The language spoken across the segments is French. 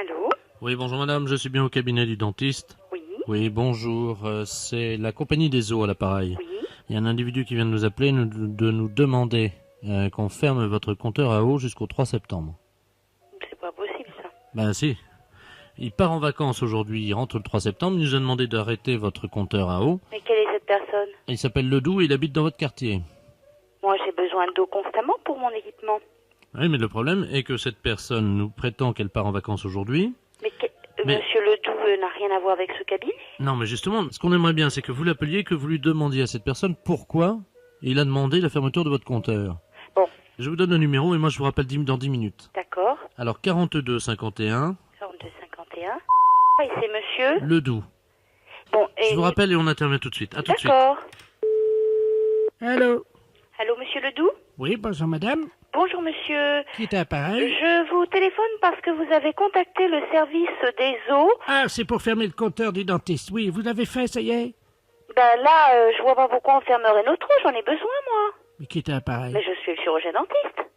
Allô? Oui, bonjour madame, je suis bien au cabinet du dentiste. Oui. Oui, bonjour, c'est la compagnie des eaux à l'appareil. Oui. Il y a un individu qui vient de nous appeler, de nous demander qu'on ferme votre compteur à eau jusqu'au 3 septembre. C'est pas possible ça. Ben si, il part en vacances aujourd'hui, il rentre le 3 septembre, il nous a demandé d'arrêter votre compteur à eau. Mais quelle est cette personne? Il s'appelle Ledoux et il habite dans votre quartier. Moi j'ai besoin d'eau constamment pour mon équipement. Oui, mais le problème est que cette personne nous prétend qu'elle part en vacances aujourd'hui. Mais Monsieur Ledoux n'a rien à voir avec ce cabinet? Non, mais justement, ce qu'on aimerait bien, c'est que vous l'appeliez, que vous lui demandiez à cette personne pourquoi il a demandé la fermeture de votre compteur. Bon. Je vous donne le numéro et moi je vous rappelle dans 10 minutes. D'accord. Alors 42 51. 42 51. Et c'est monsieur? Ledoux. Bon, et... Je vous rappelle et on intervient tout de suite. À tout de suite. D'accord. Allô? Allô, monsieur Ledoux? Oui, bonjour madame. Bonjour, monsieur. Qui est à l'appareil? Je vous téléphone parce que vous avez contacté le service des eaux. Ah, c'est pour fermer le compteur du dentiste. Oui, vous l'avez fait, ça y est? Ben là, je vois pas pourquoi on fermerait notre eau, j'en ai besoin, moi. Mais qui est à l'appareil? Mais je suis le chirurgien dentiste.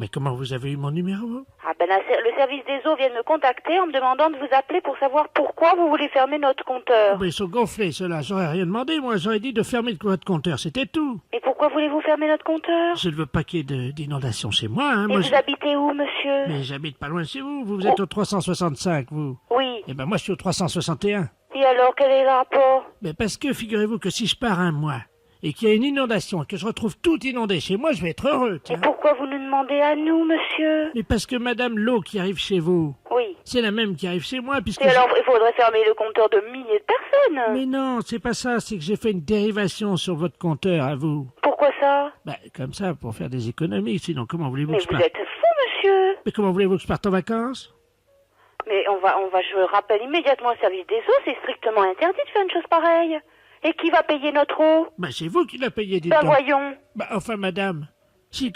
Mais comment vous avez eu mon numéro? Ah ben là, le service des eaux vient de me contacter en me demandant de vous appeler pour savoir pourquoi vous voulez fermer notre compteur. Mais ils sont gonflés, ceux-là. J'aurais rien demandé, moi. J'aurais dit de fermer votre compteur, c'était tout. Et pourquoi voulez-vous fermer notre compteur? Je ne veux pas qu'il y ait d'inondation chez moi, hein. Et Moi, vous habitez où, monsieur? Mais j'habite pas loin de chez vous. Vous êtes au 365, vous. Oui. Eh ben moi, je suis au 361. Et alors, quel est le rapport? Mais parce que, figurez-vous que si je pars un mois et qu'il y a une inondation et que je retrouve tout inondé chez moi, je vais être heureux, Et tiens. pourquoi vous nous demandez à nous, monsieur? Mais parce que madame, l'eau qui arrive chez vous, Oui. c'est la même qui arrive chez moi, puisque... Et alors, il faudrait fermer le compteur de milliers de personnes. Mais non, c'est pas ça, c'est que j'ai fait une dérivation sur votre compteur à vous. Pourquoi ça? Bah, comme ça, pour faire des économies, sinon comment voulez-vous Mais que je vous parte? êtes fou, monsieur. Mais comment voulez-vous que je parte en vacances? Mais je rappelle immédiatement au service des eaux, c'est strictement interdit de faire une chose pareille. Et qui va payer notre eau? Bah, c'est vous qui la payez, dites Ben donc. voyons. Bah, enfin, madame, si,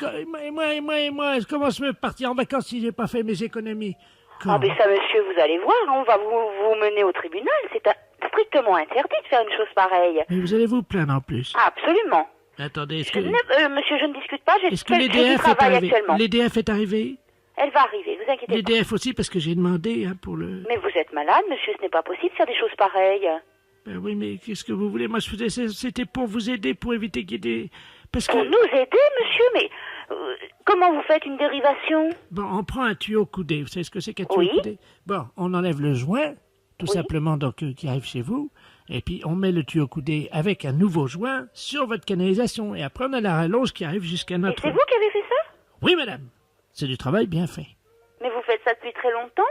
moi, comment je peux partir en vacances si j'ai pas fait mes économies? Ah mais ça, monsieur, vous allez voir, on va vous mener au tribunal. C'est strictement interdit de faire une chose pareille. Mais vous allez vous plaindre en plus. Ah, absolument. Attendez, est-ce que... Monsieur, je ne discute pas, Est-ce que je l'EDF est travaille arrivé? actuellement. L'EDF est arrivé? Elle va arriver, vous inquiétez pas. L'EDF aussi, parce que j'ai demandé, hein, pour le... Mais vous êtes malade, monsieur, ce n'est pas possible de faire des choses pareilles. Ben oui, mais qu'est-ce que vous voulez? Moi, je faisais, c'était pour vous aider, pour éviter qu'il y ait des... Parce que... Pour nous aider, monsieur, mais comment vous faites une dérivation? Bon, on prend un tuyau coudé. Vous savez ce que c'est qu'un tuyau Oui. coudé? Bon, on enlève le joint, tout Oui. simplement, donc, qui arrive chez vous. Et puis, on met le tuyau coudé avec un nouveau joint sur votre canalisation. Et après, on a la rallonge qui arrive jusqu'à Et notre... c'est vous qui avez fait ça? Oui, madame. C'est du travail bien fait. Mais vous faites ça depuis très longtemps?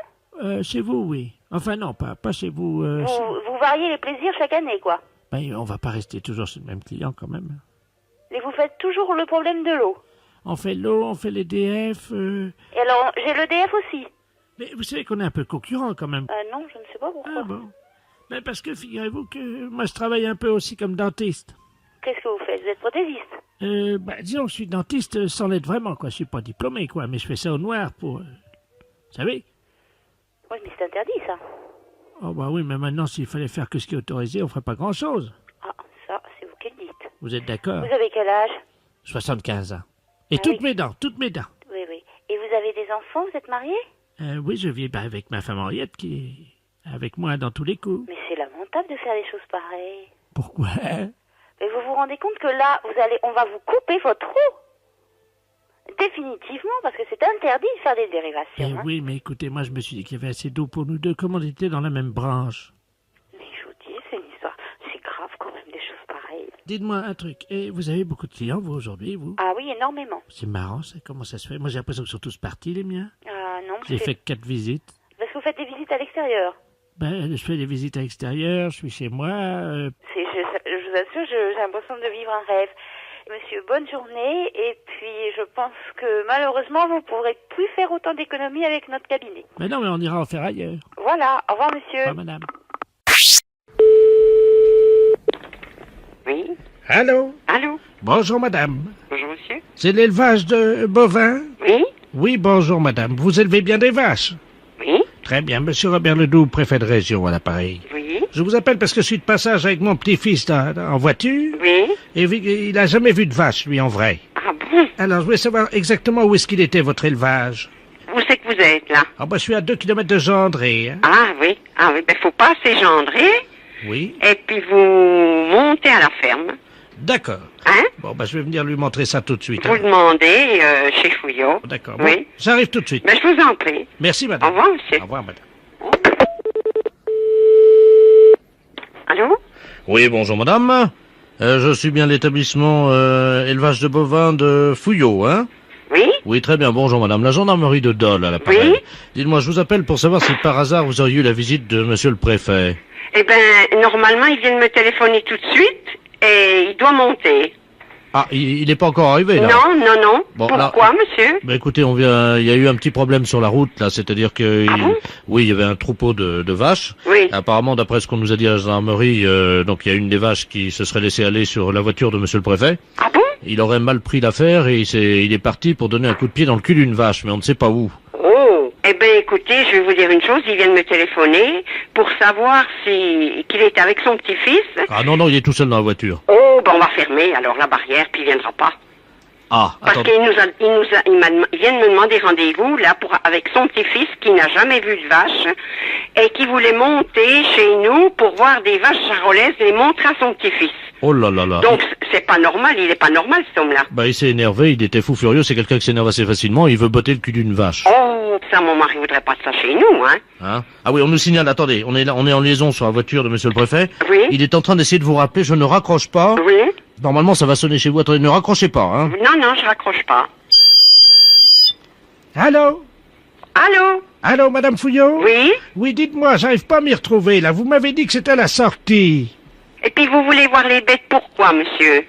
Chez vous, oui. Enfin, non, pas chez vous. Vous variez les plaisirs chaque année, quoi. Ben, on va pas rester toujours chez le même client, quand même. Et vous faites toujours le problème de l'eau. On fait l'eau, on fait l'EDF... Et alors, j'ai l'EDF aussi. Mais vous savez qu'on est un peu concurrent, quand même. Non, je ne sais pas pourquoi. Ah bon. Ben, parce que, figurez-vous que moi, je travaille un peu aussi comme dentiste. Qu'est-ce que vous faites? Vous êtes prothésiste? Disons que je suis dentiste sans l'être vraiment, quoi. Je suis pas diplômé, quoi, mais je fais ça au noir pour... vous savez? Oui, mais c'est interdit, ça. Oh, bah oui, mais maintenant, s'il fallait faire que ce qui est autorisé, on ferait pas grand-chose. Ah, ça, c'est vous qui le dites. Vous êtes d'accord? Vous avez quel âge? 75 ans. Et Ah toutes oui. mes dents, toutes mes dents. Oui, oui. Et vous avez des enfants? Vous êtes marié? Oui, je vis avec ma femme Henriette qui est avec moi dans tous les coups. Mais c'est lamentable de faire des choses pareilles. Pourquoi? Mais vous vous rendez compte que là, on va vous couper votre eau? Définitivement, parce que c'est interdit de faire des dérivations. hein. Oui, mais écoutez, moi, je me suis dit qu'il y avait assez d'eau pour nous deux, comme on était dans la même branche. Mais je vous dis, c'est une histoire. C'est grave quand même, des choses pareilles. Dites-moi un truc. Et vous avez beaucoup de clients, vous, aujourd'hui, vous? Ah oui, énormément. C'est marrant, ça. Comment ça se fait? Moi, j'ai l'impression qu'ils sont tous partis, les miens. Ah non, J'ai fait 4 visites. Parce que vous faites des visites à l'extérieur. Ben, je fais des visites à l'extérieur, je suis chez moi. Je vous assure, j'ai l'impression de vivre un rêve. Monsieur, bonne journée. Et puis, je pense que malheureusement, vous ne pourrez plus faire autant d'économies avec notre cabinet. Mais non, mais on ira en faire ailleurs. Voilà. Au revoir, monsieur. Au revoir, madame. Oui. Allô? Allô. Bonjour, madame. Bonjour, monsieur. C'est l'élevage de bovins? Oui. Oui, bonjour, madame. Vous élevez bien des vaches? Oui. Très bien. Monsieur Robert Ledoux, préfet de région à l'appareil. Oui. Je vous appelle parce que je suis de passage avec mon petit-fils en voiture. Oui. Et il a jamais vu de vache, lui, en vrai. Ah bon? Alors, je voulais savoir exactement où est-ce qu'il était, votre élevage. où c'est que vous êtes, là? Ah bah je suis à 2 kilomètres de Gendré. Hein. Ah oui, ben faut passer Gendré, Oui. et puis vous montez à la ferme, D'accord. hein? Bon bah je vais venir lui montrer ça tout de suite. Vous hein. demandez chez Fouillot. D'accord. Bon, Oui. j'arrive tout de suite. Ben je vous en prie. Merci Au madame. revoir, monsieur. Au revoir madame. Allô? Oui, bonjour madame. Je suis bien l'établissement élevage de bovins de Fouillot, hein? Oui? Oui, très bien. Bonjour madame. La gendarmerie de Dole à l'appareil. Oui. Dites-moi, je vous appelle pour savoir si par hasard vous auriez eu la visite de monsieur le préfet. Eh ben, normalement, il vient de me téléphoner tout de suite, et il doit monter. Ah, il n'est pas encore arrivé là? Non. Bon, Pourquoi, monsieur? Bah écoutez, il y a eu un petit problème sur la route là, c'est-à-dire que Ah bon? oui, il y avait un troupeau de vaches. Oui. Apparemment, d'après ce qu'on nous a dit à la gendarmerie, donc il y a une des vaches qui se serait laissée aller sur la voiture de monsieur le préfet. Ah bon? Il aurait mal pris l'affaire et il est parti pour donner un coup de pied dans le cul d'une vache, mais on ne sait pas où. Oh. Eh ben, écoutez, je vais vous dire une chose, il vient de me téléphoner pour savoir qu'il est avec son petit-fils. Ah non, il est tout seul dans la voiture. Oh, ben on va fermer alors la barrière, puis il viendra pas. Ah, Parce attendez. il vient de me demander rendez-vous là avec son petit-fils qui n'a jamais vu de vache et qui voulait monter chez nous pour voir des vaches charolaises et les montrer à son petit-fils. Oh là là là. Donc c'est pas normal, il est pas normal cet homme-là. Bah il s'est énervé, il était fou furieux, c'est quelqu'un qui s'énerve assez facilement, il veut botter le cul d'une vache. Oh, ça mon mari voudrait pas de ça chez nous, hein. Hein? Ah oui, on nous signale, attendez, on est en liaison sur la voiture de monsieur le préfet. Oui. Il est en train d'essayer de vous rappeler, je ne raccroche pas. Oui. Normalement ça va sonner chez vous, attendez, ne raccrochez pas, hein. Non, je raccroche pas. Allô? Allô? Allô madame Fouillot? Oui? Oui, dites-moi, j'arrive pas à m'y retrouver là. Vous m'avez dit que c'était à la sortie. Et puis vous voulez voir les bêtes pourquoi, monsieur?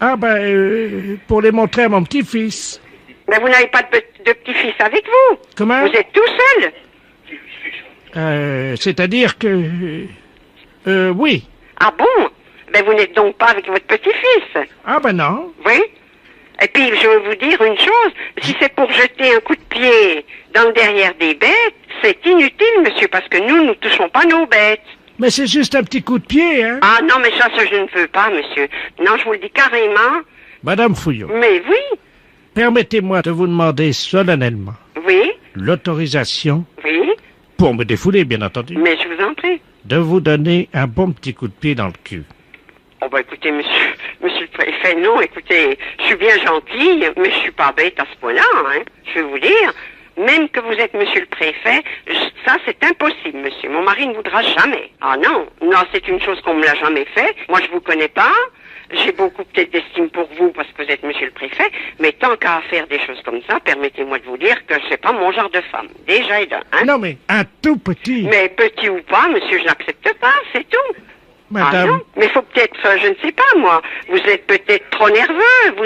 Ah ben, pour les montrer à mon petit-fils. Ben vous n'avez pas de petit-fils avec vous. Comment? Vous êtes tout seul. C'est-à-dire que... oui. Ah bon? Ben vous n'êtes donc pas avec votre petit-fils. Ah ben non. Oui? Et puis je vais vous dire une chose, si c'est pour jeter un coup de pied dans le derrière des bêtes, c'est inutile, monsieur, parce que nous ne touchons pas nos bêtes. Mais c'est juste un petit coup de pied, hein. Ah non, mais ça je ne veux pas, monsieur. Non, je vous le dis carrément. Madame Fouillot, Mais oui, permettez-moi de vous demander solennellement oui, l'autorisation, oui, pour me défouler bien entendu, mais je vous en prie. de vous donner un bon petit coup de pied dans le cul. Oh bah écoutez, monsieur le préfet, non, écoutez, je suis bien gentille, mais je suis pas bête à ce point-là, hein. Je vais vous dire, même que vous êtes monsieur le préfet, ça c'est impossible, monsieur. Mon mari ne voudra jamais. Ah non, c'est une chose qu'on me l'a jamais fait. Moi je vous connais pas. J'ai beaucoup peut-être d'estime pour vous parce que vous êtes monsieur le préfet, mais tant qu'à faire des choses comme ça, permettez-moi de vous dire que c'est pas mon genre de femme. Déjà et d'un, hein. Non mais, un tout petit. Mais petit ou pas, monsieur, je n'accepte pas, c'est tout. Ah Madame, non, mais faut peut-être, je ne sais pas moi, vous êtes peut-être trop nerveux,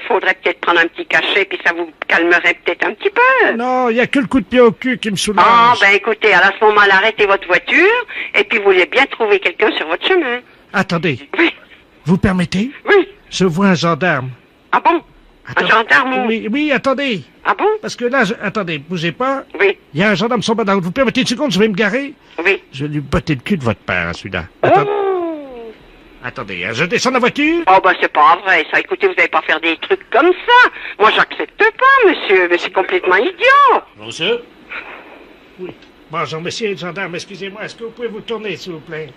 faudrait peut-être prendre un petit cachet puis ça vous calmerait peut-être un petit peu. non, il n'y a que le coup de pied au cul qui me soulage. Ah ben écoutez, à ce moment-là, arrêtez votre voiture et puis vous voulez bien trouver quelqu'un sur votre chemin. Attendez, Oui, vous permettez? oui. Je vois un gendarme. Ah bon? Un Attends- gendarme ou... Oui, attendez. Ah bon? Parce que là, attendez, bougez pas. Oui, Il y a un gendarme sur la route. Vous permettez une seconde, je vais me garer. oui. Je vais lui botter le cul de votre père, celui-là. Oh, Attendez, hein, je descends de la voiture. oh ben c'est pas vrai ça, écoutez, vous n'allez pas faire des trucs comme ça. Moi j'accepte pas, monsieur, mais c'est complètement idiot. Monsieur? Oui. Bonjour, monsieur le gendarme, excusez-moi, est-ce que vous pouvez vous tourner, s'il vous plaît?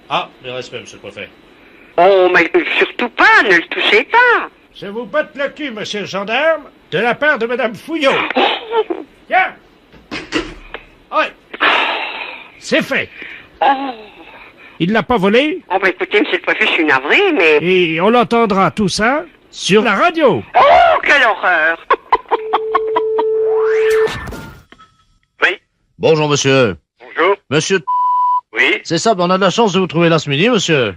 Ah, les respects, monsieur le préfet. Oh, mais surtout pas, ne le touchez pas. Je vous botte le cul, monsieur le gendarme, de la part de madame Fouillot. Tiens! Ouais. C'est fait. Oh, Il l'a pas volé, oh ben écoutez, monsieur le préfet, je suis navré, mais... et on l'entendra tout ça sur la radio. Oh, quelle horreur. Oui, Bonjour monsieur. bonjour. Monsieur, Oui, c'est ça, on a de la chance de vous trouver là ce midi, monsieur.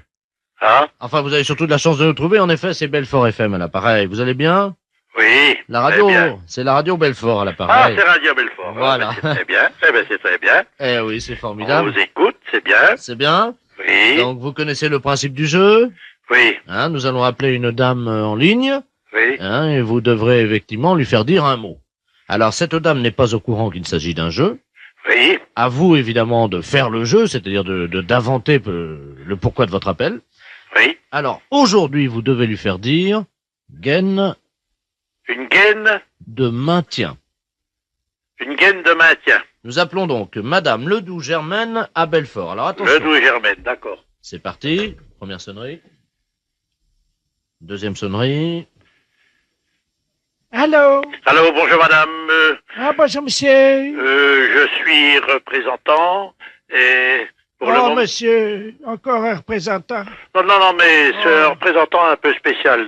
ah, Enfin, vous avez surtout de la chance de nous trouver, en effet, c'est Belfort FM à l'appareil. Vous allez bien? oui. La radio, très bien. c'est la radio Belfort à Ah, l'appareil. c'est Radio Belfort. Voilà. Ah, ben, c'est très bien. Eh ben, c'est très bien. Eh oui, c'est On formidable. vous écoute, c'est bien. C'est bien. Oui, Donc, vous connaissez le principe du jeu. oui, Hein, nous allons appeler une dame en ligne. oui. Hein, et vous devrez effectivement lui faire dire un mot. Alors, cette dame n'est pas au courant qu'il s'agit d'un jeu. Oui, À vous, évidemment, de faire le jeu, c'est-à-dire d'inventer le pourquoi de votre appel. oui. Alors, aujourd'hui, vous devez lui faire dire gaine Une gaine, de maintien. Une gaine de maintien. Nous appelons donc Madame Ledoux-Germaine à Belfort. Alors attention. Ledoux-Germaine, d'accord. C'est parti. Première sonnerie. Deuxième sonnerie. Allô? Allô, bonjour madame. Ah, bonjour, monsieur. Je suis représentant et pour le Oh, moment... monsieur, encore un représentant. Non, mais c'est un représentant un peu spécial.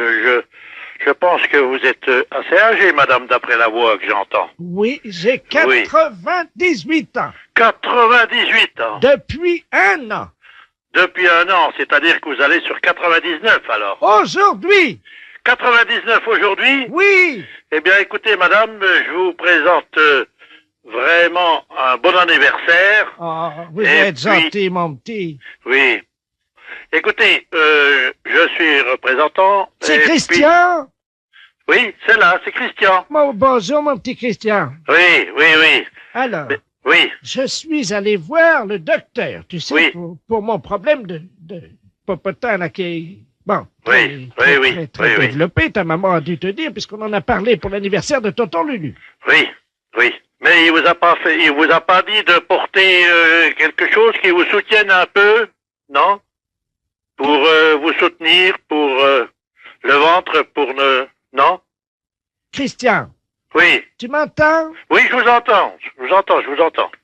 Je pense que vous êtes assez âgée, madame, d'après la voix que j'entends. Oui, j'ai 98 ans. 98 ans. Depuis 1 an. Depuis 1 an, c'est-à-dire que vous allez sur 99 alors. Aujourd'hui. 99 aujourd'hui? Oui. Eh bien, écoutez, madame, je vous présente vraiment un bon anniversaire. Oh, vous Et êtes puis- gentil, mon petit. Oui. Écoutez, je suis représentant. C'est et puis- Christian? Oui, c'est là, c'est Christian. Bonjour, mon petit Christian. Oui. Alors, Oui, je suis allé voir le docteur, tu sais, Oui. pour mon problème de popotin, là, qui est, bon, Oui, très, oui, très, oui, très oui. développé, ta maman a dû te dire, puisqu'on en a parlé pour l'anniversaire de tonton Lulu. oui. Mais il vous a pas dit de porter quelque chose qui vous soutienne un peu, non? Pour vous soutenir, pour le ventre, pour ne... Non? Christian, Oui, tu m'entends? oui, je vous entends.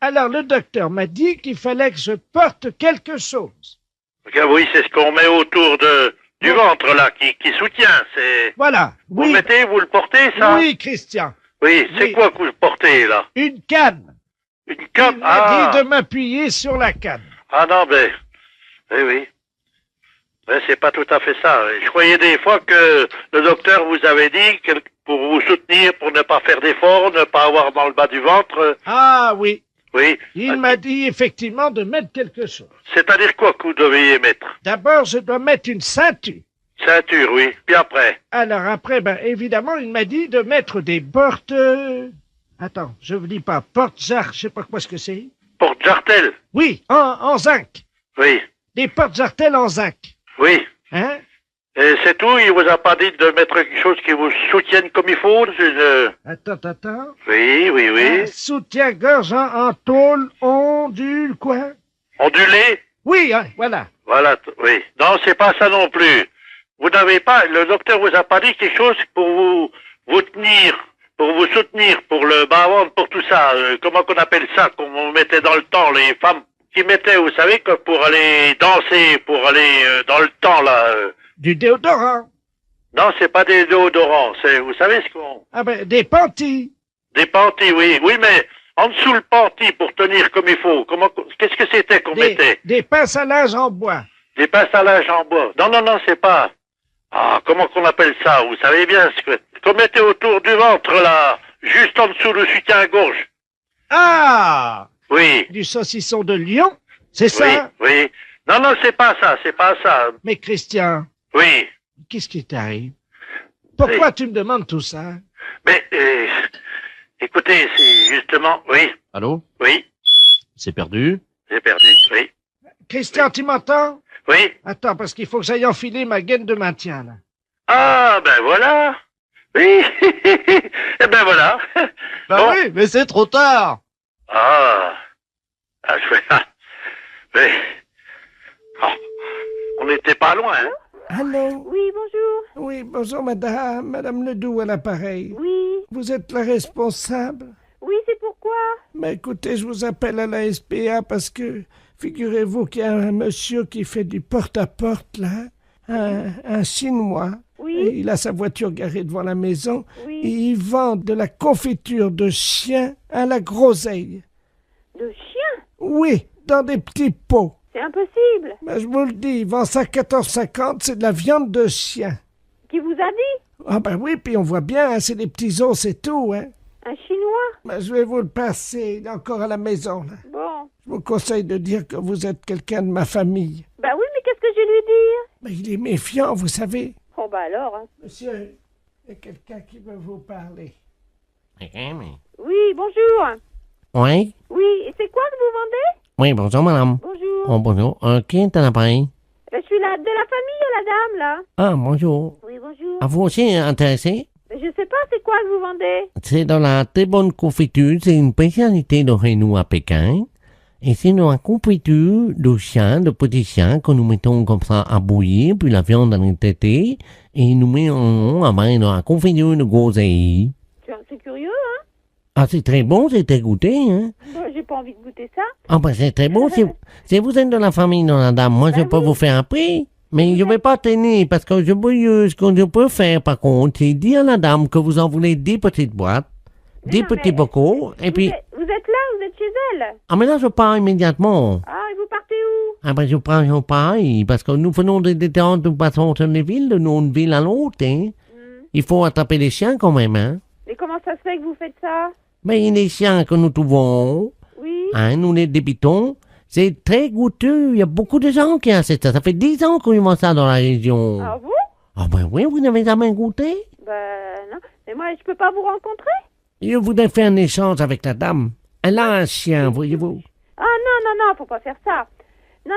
Alors, le docteur m'a dit qu'il fallait que je porte quelque chose. Oui, c'est ce qu'on met autour du ventre, là, qui soutient, c'est... Voilà. Vous Oui, le mettez, vous le portez, ça? oui, Christian. Oui, c'est Oui. quoi que vous portez, là? Une canne. Une canne? Il m'a dit de m'appuyer sur la canne. Ah non, mais... Oui. Mais c'est pas tout à fait ça. Je croyais des fois que le docteur vous avait dit que pour vous soutenir, pour ne pas faire d'efforts, ne pas avoir dans le bas du ventre... Ah oui, Oui. il m'a dit effectivement de mettre quelque chose. C'est-à-dire quoi que vous deviez mettre? D'abord, je dois mettre une ceinture. Ceinture, oui. Puis après? Alors après, ben évidemment, il m'a dit de mettre des portes... Attends, je vous dis pas, porte-jarre, je sais pas quoi ce que c'est. Porte-jartel? Oui, en zinc. Oui. Des porte-jartelles en zinc. Oui. Hein? Et c'est tout? Il vous a pas dit de mettre quelque chose qui vous soutienne comme il faut? Attends. Oui. Un soutien-gorge en tôle ondule, quoi? Ondulé? Oui, hein, voilà. Voilà, oui. Non, c'est pas ça non plus. Vous n'avez pas, le docteur vous a pas dit quelque chose pour vous tenir, pour vous soutenir, pour le bas-ventre, pour tout ça. Comment qu'on appelle ça, qu'on mettait dans le temps, les femmes qui mettaient, vous savez, que pour aller danser, pour aller dans le temps, là. Du déodorant. Non, c'est pas des déodorants, c'est, vous savez ce qu'on... Ah ben, des panties. Des panties, oui. Oui, mais en dessous le panty pour tenir comme il faut. Qu'est-ce que c'était qu'on mettait? Des pinces à linge en bois. Des pinces à linge en bois. Non, c'est pas... Ah, comment qu'on appelle ça? Vous savez bien ce qu'on mettait autour du ventre, là, juste en dessous le soutien-gorge. Ah! Oui, Du saucisson de lion. C'est ça? oui. Non, c'est pas ça. Mais Christian, Oui. qu'est-ce qui t'arrive? Pourquoi tu me demandes tout ça? Mais, écoutez, c'est justement... Oui, Allô? c'est perdu. j'ai perdu, oui. Christian, tu m'entends? Oui. Attends, parce qu'il faut que j'aille enfiler ma gaine de maintien, là. Ah, ben voilà. Oui. Eh ben voilà. Bon. oui, mais c'est trop tard. Mais... Oh, on n'était pas loin, hein. Allô? Oui, bonjour. Oui, bonjour, madame Ledoux à l'appareil. Oui, Vous êtes la responsable? oui, c'est pourquoi? Mais écoutez, je vous appelle à la SPA parce que, figurez-vous qu'il y a un monsieur qui fait du porte-à-porte, là, un Chinois. Oui. Et il a sa voiture garée devant la maison. Oui. Et il vend de la confiture de chien à la groseille. De chien? Oui, dans des petits pots. C'est impossible. Ben, je vous le dis, il vend ça à 14,50, c'est de la viande de chien. Qui vous a dit? Ah ben oui, puis on voit bien, hein, c'est des petits os, c'est tout, hein. Un Chinois? Ben, je vais vous le passer, il est encore à la maison, là. Bon. Je vous conseille de dire que vous êtes quelqu'un de ma famille. Bah oui, mais qu'est-ce que je vais lui dire? Ben, il est méfiant, vous savez. Oh bah alors, hein. Monsieur, il y a quelqu'un qui veut vous parler. Oui, bonjour. Oui, Oui, et c'est quoi que vous vendez? oui, bonjour madame. Bonjour. Oh, bonjour. Qui est à l'appareil? Je suis de la famille, la dame, là. Ah, bonjour. Oui, bonjour. Ah, vous aussi intéressé? Mais je sais pas, c'est quoi quoi que vous vendez? C'est de la très bonne confiture. C'est une spécialité de chez nous à Pékin. Et c'est de la confiture de chien, de petits chiens que nous mettons comme ça à bouillir, puis la viande en est tétée, et nous mettons avec de la confiture de groseille. C'est curieux, hein? Ah, c'est très bon, c'est très goûté, hein? J'ai pas envie de goûter ça. Ah, ben c'est très bon. Si vous êtes de la famille de la dame, moi je peux vous faire un prix. Mais je vais pas tenir, parce que ce que je peux faire, par contre, c'est dire à la dame que vous en voulez 10 petites boîtes, 10 petits bocaux, et puis... Vous êtes là, vous êtes chez elle? Ah, mais là, je pars immédiatement. Ah, et vous partez où? Ah, ben, je pars, parce que nous faisons des détentes, nous passons entre les villes, de une ville à l'autre, hein. Il faut attraper les chiens quand même, hein. Et comment ça se fait que vous faites ça? Mais les chiens que nous trouvons, Oui. hein, nous les débitons, c'est très goûteux. Il y a beaucoup de gens qui achètent ça. Ça fait 10 ans qu'on mange ça dans la région. Ah bon? Ah ben oui, vous n'avez jamais goûté? Ben non. Mais moi, je peux pas vous rencontrer? Je voudrais faire un échange avec la dame. Elle a un chien, voyez-vous. Ah non, faut pas faire ça. Non.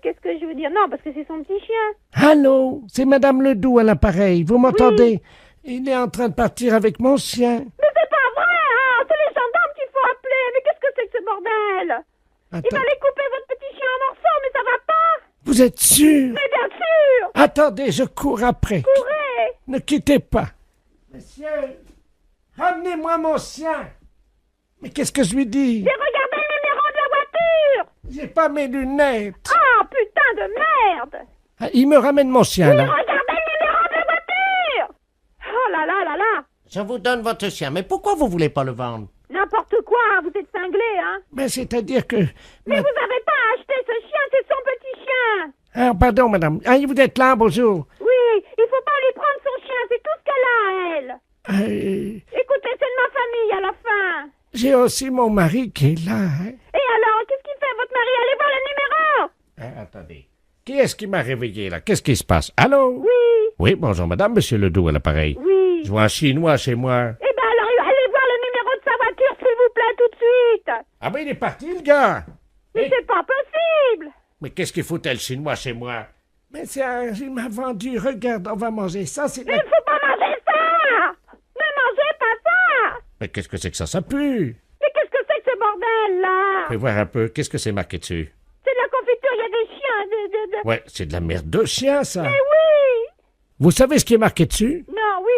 Qu'est-ce que je veux dire? Non, parce que c'est son petit chien. Allô, c'est Madame Ledoux à l'appareil. Vous m'entendez? Il est en train de partir avec mon chien. Mais c'est pas vrai, hein! C'est les gendarmes qu'il faut appeler. Mais qu'est-ce que c'est que ce bordel? Il Attends, va aller couper votre petit chien en morceaux, mais ça va pas! vous êtes sûr? Mais bien sûr! Attendez, je cours après. Courez! Ne quittez pas. Monsieur, ramenez-moi mon chien. Mais qu'est-ce que je lui dis? J'ai regardé le numéro de la voiture! J'ai pas mes lunettes. Ah, putain de merde! Ah, il me ramène mon chien, J'ai là. regardé le numéro de la voiture! Oh là là là là! Je vous donne votre chien, mais pourquoi vous voulez pas le vendre? N'importe quoi, vous êtes cinglé, hein? Mais c'est-à-dire que... Mais vous avez pas acheté ce chien, c'est son petit chien! Ah, pardon, madame. Ah, vous êtes là, bonjour. Oui, il faut pas lui prendre son chien, c'est tout ce qu'elle a, elle! Écoutez, c'est de ma famille à la fin! J'ai aussi mon mari qui est là. Hein. Et alors, qu'est-ce qu'il fait, votre mari? Allez voir le numéro! Attendez. Qui est-ce qui m'a réveillé, là? Qu'est-ce qui se passe? Allô? Oui, Oui, bonjour, madame, monsieur Ledoux à l'appareil. oui. Je vois un Chinois chez moi. Eh ben alors, allez voir le numéro de sa voiture, s'il vous plaît, tout de suite! Ah ben, il est parti, le gars. Mais c'est pas possible! Mais qu'est-ce qu'il foutait, le Chinois, chez moi? Mais il m'a vendu. Regarde, on va manger ça, c'est... Il faut pas manger ça! Ne mangez pas ça! Mais qu'est-ce que c'est que ça pue? Mais qu'est-ce que c'est que ce bordel, là? Fais voir un peu, qu'est-ce que c'est marqué dessus? C'est de la confiture, il y a des chiens, Ouais, c'est de la merde de chien, ça. Mais oui! Vous savez ce qui est marqué dessus? Non, oui.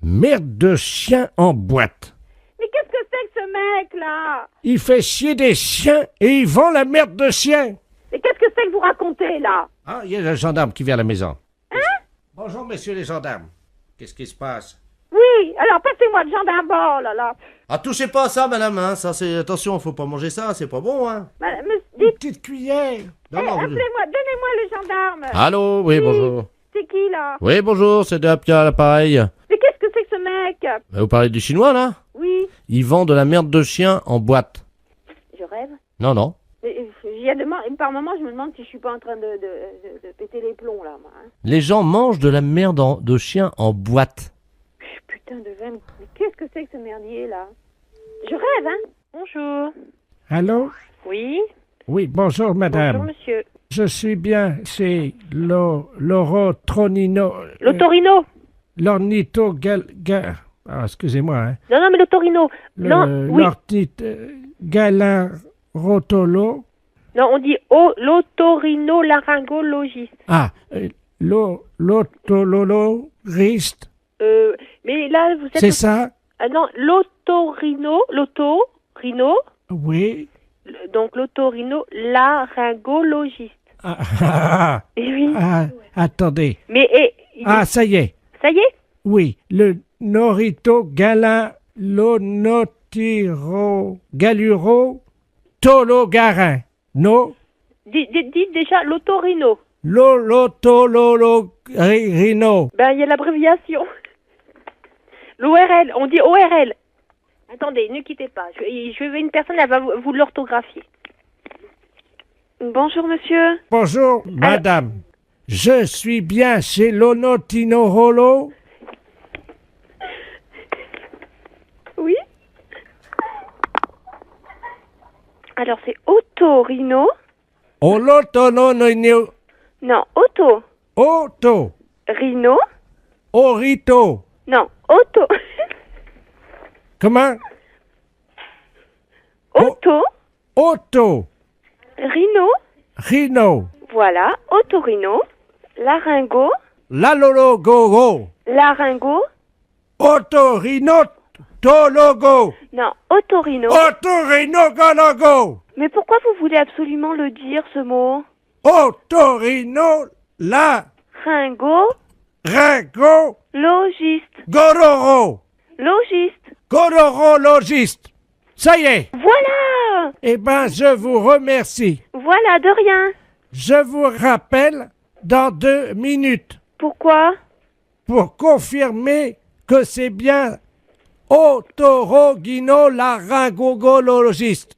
Merde de chien en boîte. Mais qu'est-ce que c'est que ce mec-là? Il fait chier des chiens et il vend la merde de chien. Mais qu'est-ce que c'est que vous racontez, là? Ah, il y a le gendarme qui vient à la maison. Hein? Bonjour, messieurs les gendarmes. Qu'est-ce qui se passe? Oui, alors passez-moi le gendarme, oh là là. Ah, touchez pas à ça, madame, hein. Ça, c'est... Attention, faut pas manger ça, c'est pas bon, hein. Une Une petite cuillère. Non, non, vous- appelez-moi, donnez-moi le gendarme. Allô, oui, bonjour. C'est qui, là? Oui, bonjour, c'est Dapia à l'appareil. Mais qu'est-ce que c'est que ce mec? Vous parlez du chinois, là? Oui, Il vend de la merde de chien en boîte. je rêve. Non, non. Par moment, je me demande si je suis pas en train de péter les plombs, là, moi. Hein. Les gens mangent de la merde de chien en boîte. Putain de veine. Mais qu'est-ce que c'est que ce merdier, là? Je rêve, hein? Bonjour. Allô? Oui? Oui, bonjour, madame. Bonjour, monsieur. Je suis bien chez l'Orotronino. L'Otorino? Ah, excusez-moi, hein. Non, mais l'Otorino. Non, oui. Galarotolo. Non, on dit l'otorino-laryngologiste. Ah, l'otololoriste. Mais là, vous êtes... C'est ça? Ah non, l'otorino, Oui. donc l'otorino-laryngologiste. Ah, Eh oui. attendez. Mais, Ah, ça y est. ça y est? Oui, le Norito Galuro Tologarin. No? Dites déjà l'otorino. Lolotolorino. Ben, il y a l'abréviation. L'ORL, on dit ORL. Attendez, ne quittez pas. Je vais une personne, elle va vous l'orthographier. Bonjour, monsieur. Bonjour, madame. Je suis bien chez l'Onotinorolo. Oui. Alors, c'est otorino. Olotonono. Non, oto. Oto. Rhino. Orito. Non, Auto. Comment? Auto. Auto. Rhino. Rhino. Voilà. Otorino. Laryngo. Lalologo. Laryngo. Otorinotologo. Non, otorino. Otorinogologo. Mais pourquoi vous voulez absolument le dire, ce mot? Otorino la Ringo. Ringo Logiste. Gororo. Logiste. Gororologiste. Ça y est. Voilà. Eh ben, je vous remercie. Voilà, de rien. Je vous rappelle dans 2 minutes Pourquoi? pour confirmer que c'est bien otorogino-laryngologiste.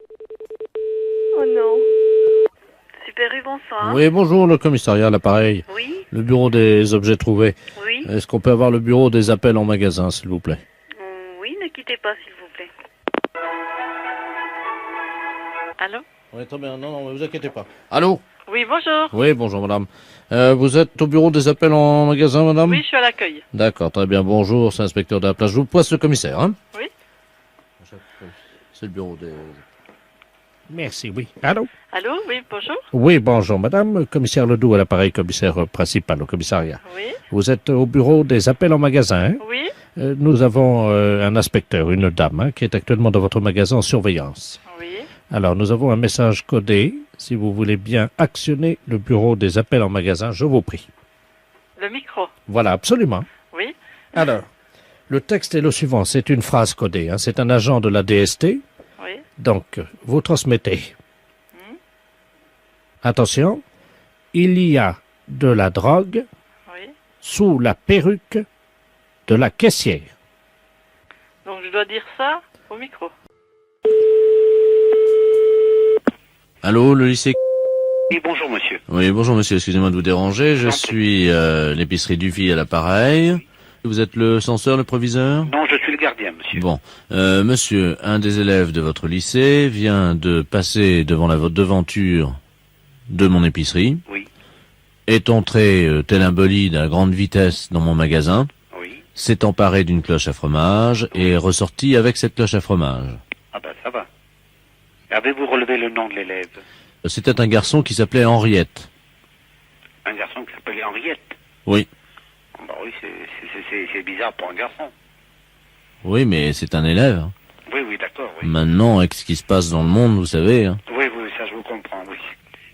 Oh non. Super U, bonsoir. Oui, bonjour, le commissariat à l'appareil. Oui, Le bureau des objets trouvés. oui. Est-ce qu'on peut avoir le bureau des appels en magasin, s'il vous plaît? Oui, ne quittez pas, s'il vous plaît. Allô? Oui, très bien. Non, ne vous inquiétez pas. Allô? Oui, bonjour. Oui, bonjour, madame. Vous êtes au bureau des appels en magasin, madame? Oui, je suis à l'accueil. D'accord, très bien. Bonjour, c'est l'inspecteur de la place. Je vous passe le commissaire, hein? Oui. C'est le bureau des... Merci, oui. Allô? Allô? Oui, bonjour. Oui, bonjour, madame. Commissaire Ledoux à l'appareil, commissaire principal au commissariat. Oui, Vous êtes au bureau des appels en magasin, hein? oui, Nous avons un inspecteur, une dame, hein, qui est actuellement dans votre magasin en surveillance. oui. Alors, nous avons un message codé. Si vous voulez bien actionner le bureau des appels en magasin, je vous prie. Le micro. Voilà, absolument. Oui, Alors, le texte est le suivant. C'est une phrase codée, hein. C'est un agent de la DST. oui. Donc, vous transmettez. Attention, il y a de la drogue Oui. sous la perruque de la caissière. Donc je dois dire ça au micro. Allô, le lycée... Oui, bonjour monsieur. Oui, bonjour monsieur, excusez-moi de vous déranger. Je suis l'épicerie Dufy à l'appareil. Vous êtes le censeur, le proviseur? Non, je suis le gardien, monsieur. Bon, monsieur, un des élèves de votre lycée vient de passer devant la devanture de mon épicerie, Oui, est entré tel un bolide à grande vitesse dans mon magasin, oui. s'est emparé d'une cloche à fromage et est ressorti avec cette cloche à fromage. Ah ben, ça va. Avez-vous relevé le nom de l'élève? C'était un garçon qui s'appelait Henriette. Un garçon qui s'appelait Henriette. Oui. Bah oui, c'est bizarre pour un garçon. Oui, mais c'est un élève. hein. Oui, oui, d'accord, oui. Maintenant, avec ce qui se passe dans le monde, vous savez. hein. Oui, oui, ça je vous comprends, oui.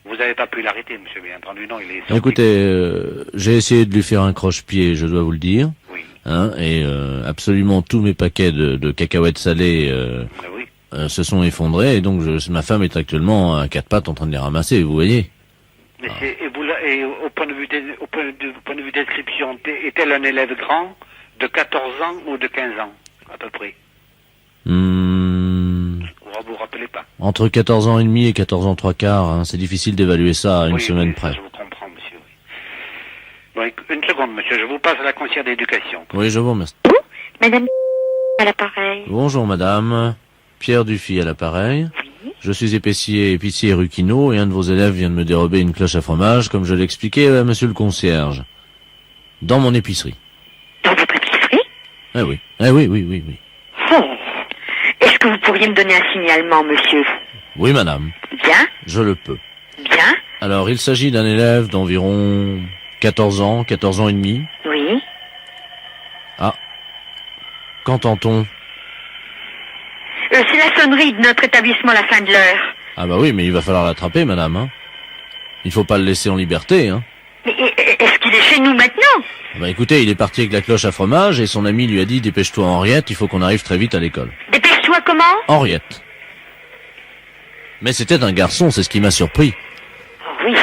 Vous n'avez pas pu l'arrêter, monsieur, bien entendu, non, il est sorti. Écoutez, j'ai essayé de lui faire un croche-pied, je dois vous le dire. Oui, Hein, et absolument tous mes paquets de cacahuètes salées mais oui. se sont effondrés. Et donc, ma femme est actuellement à quatre pattes en train de les ramasser, vous voyez. Mais et au point de vue au point de vue description, est-elle un élève grand, de 14 ans ou de 15 ans, à peu près? Vous vous rappelez pas? Entre 14 ans et demi et 14 ans 3/4, hein, c'est difficile d'évaluer ça à une Oui, semaine oui, ça, près. je vous comprends, monsieur. Oui. Bon, une seconde, monsieur, je vous passe à la conseillère d'éducation. Oui, je vous remercie. Madame à l'appareil. Bonjour madame, Pierre Dufy à l'appareil. Je suis épicier Ruquino et un de vos élèves vient de me dérober une cloche à fromage, comme je l'expliquais à monsieur le concierge. Dans mon épicerie. Dans votre épicerie? Eh oui, oui. Est-ce que vous pourriez me donner un signalement, monsieur? Oui madame, Bien, je le peux. bien, Alors, il s'agit d'un élève d'environ 14 ans et demi. oui. Qu'entend-on? C'est la sonnerie de notre établissement à la fin de l'heure. Ah bah oui, mais il va falloir l'attraper, madame. Hein. Il faut pas le laisser en liberté. Hein. Mais est-ce qu'il est chez nous maintenant? Bah écoutez, il est parti avec la cloche à fromage et son ami lui a dit « Dépêche-toi Henriette, il faut qu'on arrive très vite à l'école. Dépêche-toi comment? » Henriette. Mais c'était un garçon, c'est ce qui m'a surpris. Oh oui.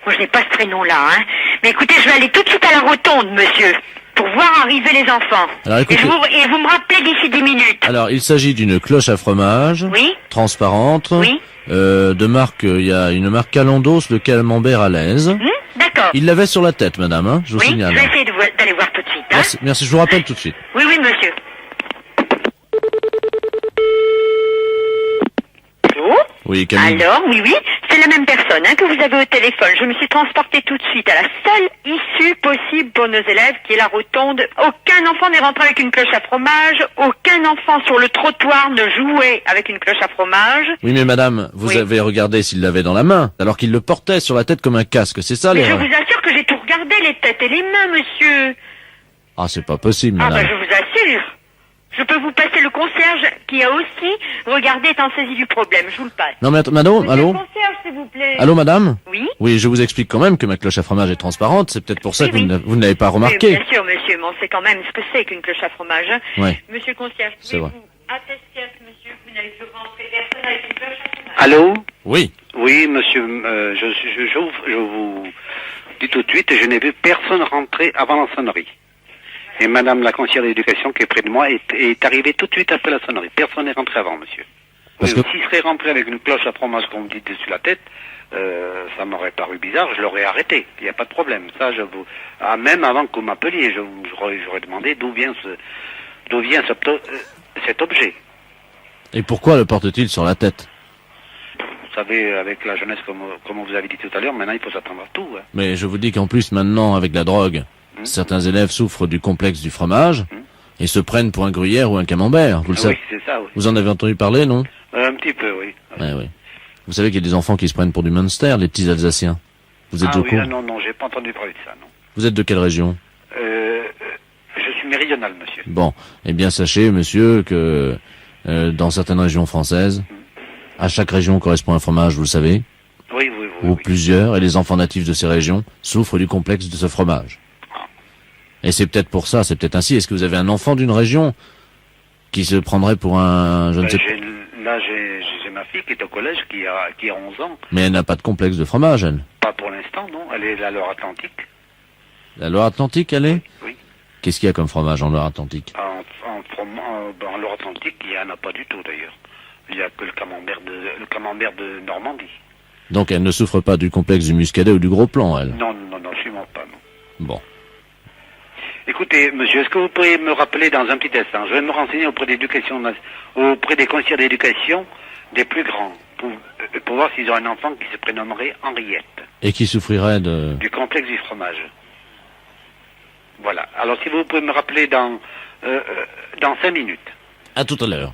Moi, je n'ai pas ce prénom-là, hein. Mais écoutez, je vais aller tout de suite à la rotonde, monsieur, pour voir arriver les enfants. Alors, écoutez- et vous me rappelez d'ici 10 minutes. Alors, il s'agit d'une cloche à fromage, Oui, transparente, oui. de marque, il y a une marque Calandos, le camembert à l'aise. D'accord. Il l'avait sur la tête, madame, hein, je vous Oui, signale. je vais essayer d'aller voir tout de suite, hein. Merci, je vous rappelle tout de suite. Oui, oui, monsieur. Allô? Oui, Camille. Alors, oui, C'est la même personne que vous avez au téléphone. Je me suis transportée tout de suite à la seule issue possible pour nos élèves, qui est la rotonde. Aucun enfant n'est rentré avec une cloche à fromage. Aucun enfant sur le trottoir ne jouait avec une cloche à fromage. Oui, mais madame, vous Oui. avez regardé s'il l'avait dans la main, alors qu'il le portait sur la tête comme un casque, c'est ça Mais je l'erreur? vous assure que j'ai tout regardé, les têtes et les mains, monsieur. Ah, c'est pas possible, Ah madame. je vous assure. Je peux vous passer le concierge qui a aussi regardé, étant saisi du problème. Je vous le passe. Non mais madame, Monsieur allô? le concierge, s'il vous plaît. Allô, madame? Oui. Oui, je vous explique quand même que ma cloche à fromage est transparente, c'est peut-être pour ça Oui, que oui. vous ne l'avez pas Oui, remarqué. bien sûr, monsieur, mais on sait quand même ce que c'est qu'une cloche à fromage. Ouais. Monsieur le concierge, C'est vrai. pouvez-vous attester à ce monsieur que vous n'avez pas rentré personne avec une cloche à fromage? Allô? Oui. Oui, monsieur, je vous dis tout de suite, je n'ai vu personne rentrer avant la sonnerie. Et madame la conseillère d'éducation qui est près de moi est arrivée tout de suite après la sonnerie. Personne n'est rentré avant, monsieur. Parce Oui, que- s'il serait rentré avec une cloche à fromage, comme vous dites, dessus la tête, ça m'aurait paru bizarre, je l'aurais arrêté. Il n'y a pas de problème. Ça, je vous... Ah, même avant que vous m'appeliez, j'aurais demandé d'où vient cet objet. Et pourquoi le porte-t-il sur la tête? Vous savez, avec la jeunesse, comme vous avez dit tout à l'heure, maintenant il faut s'attendre à tout. Hein. Mais je vous dis qu'en plus maintenant, avec la drogue, certains élèves souffrent du complexe du fromage et se prennent pour un gruyère ou un camembert, vous le savez. Oui, c'est ça, oui. Vous en avez entendu parler, non? Un petit peu, oui. Ouais, oui. Vous savez qu'il y a des enfants qui se prennent pour du Munster, les petits Alsaciens. Vous êtes Ah au oui, courant? non, j'ai pas entendu parler de ça, non. Vous êtes de quelle région? Je suis méridional, monsieur. Bon, eh bien sachez, monsieur, que dans certaines régions françaises, à chaque région correspond un fromage, vous le savez, Oui, ou plusieurs, et les enfants natifs de ces régions souffrent du complexe de ce fromage. Et c'est peut-être pour ça, c'est peut-être ainsi. Est-ce que vous avez un enfant d'une région qui se prendrait pour un... je ne sais pas. Là, j'ai ma fille qui est au collège, qui a 11 ans. Mais elle n'a pas de complexe de fromage, elle. Pas pour l'instant, non. Elle est à Loire-Atlantique. La Loire-Atlantique, elle est? Oui. Qu'est-ce qu'il y a comme fromage en Loire-Atlantique? En Loire-Atlantique, il n'y en a pas du tout, d'ailleurs. Il n'y a que le camembert de Normandie. Donc elle ne souffre pas du complexe du muscadet ou du gros plan, elle. Non, sûrement pas, non. Bon. Écoutez, monsieur, est-ce que vous pourriez me rappeler dans un petit instant? Je vais me renseigner auprès auprès des conseillers d'éducation des plus grands, pour voir s'ils ont un enfant qui se prénommerait Henriette, Et qui souffrirait de... du complexe du fromage. Voilà. Alors, si vous pouvez me rappeler dans 5 minutes. À tout à l'heure.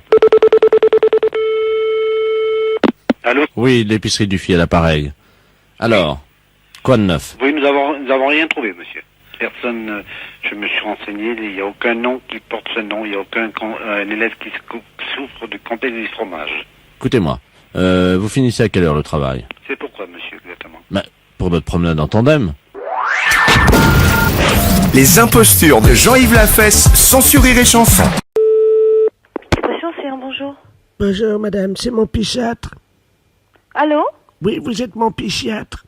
Allô? Oui, l'épicerie du Fiel à l'appareil. Alors, quoi de neuf? Oui, nous avons rien trouvé, monsieur. Personne, je me suis renseigné, il n'y a aucun nom qui porte ce nom, il n'y a aucun un élève qui souffre du complexe du fromage. Écoutez-moi, vous finissez à quelle heure le travail? C'est pourquoi, monsieur, exactement? Bah, pour notre promenade en tandem. Les impostures de Jean-Yves Lafesse, sans sourire et chanson. Expression, c'est un bonjour. Bonjour madame, c'est mon psychiatre. Allô? Oui, vous êtes mon psychiatre.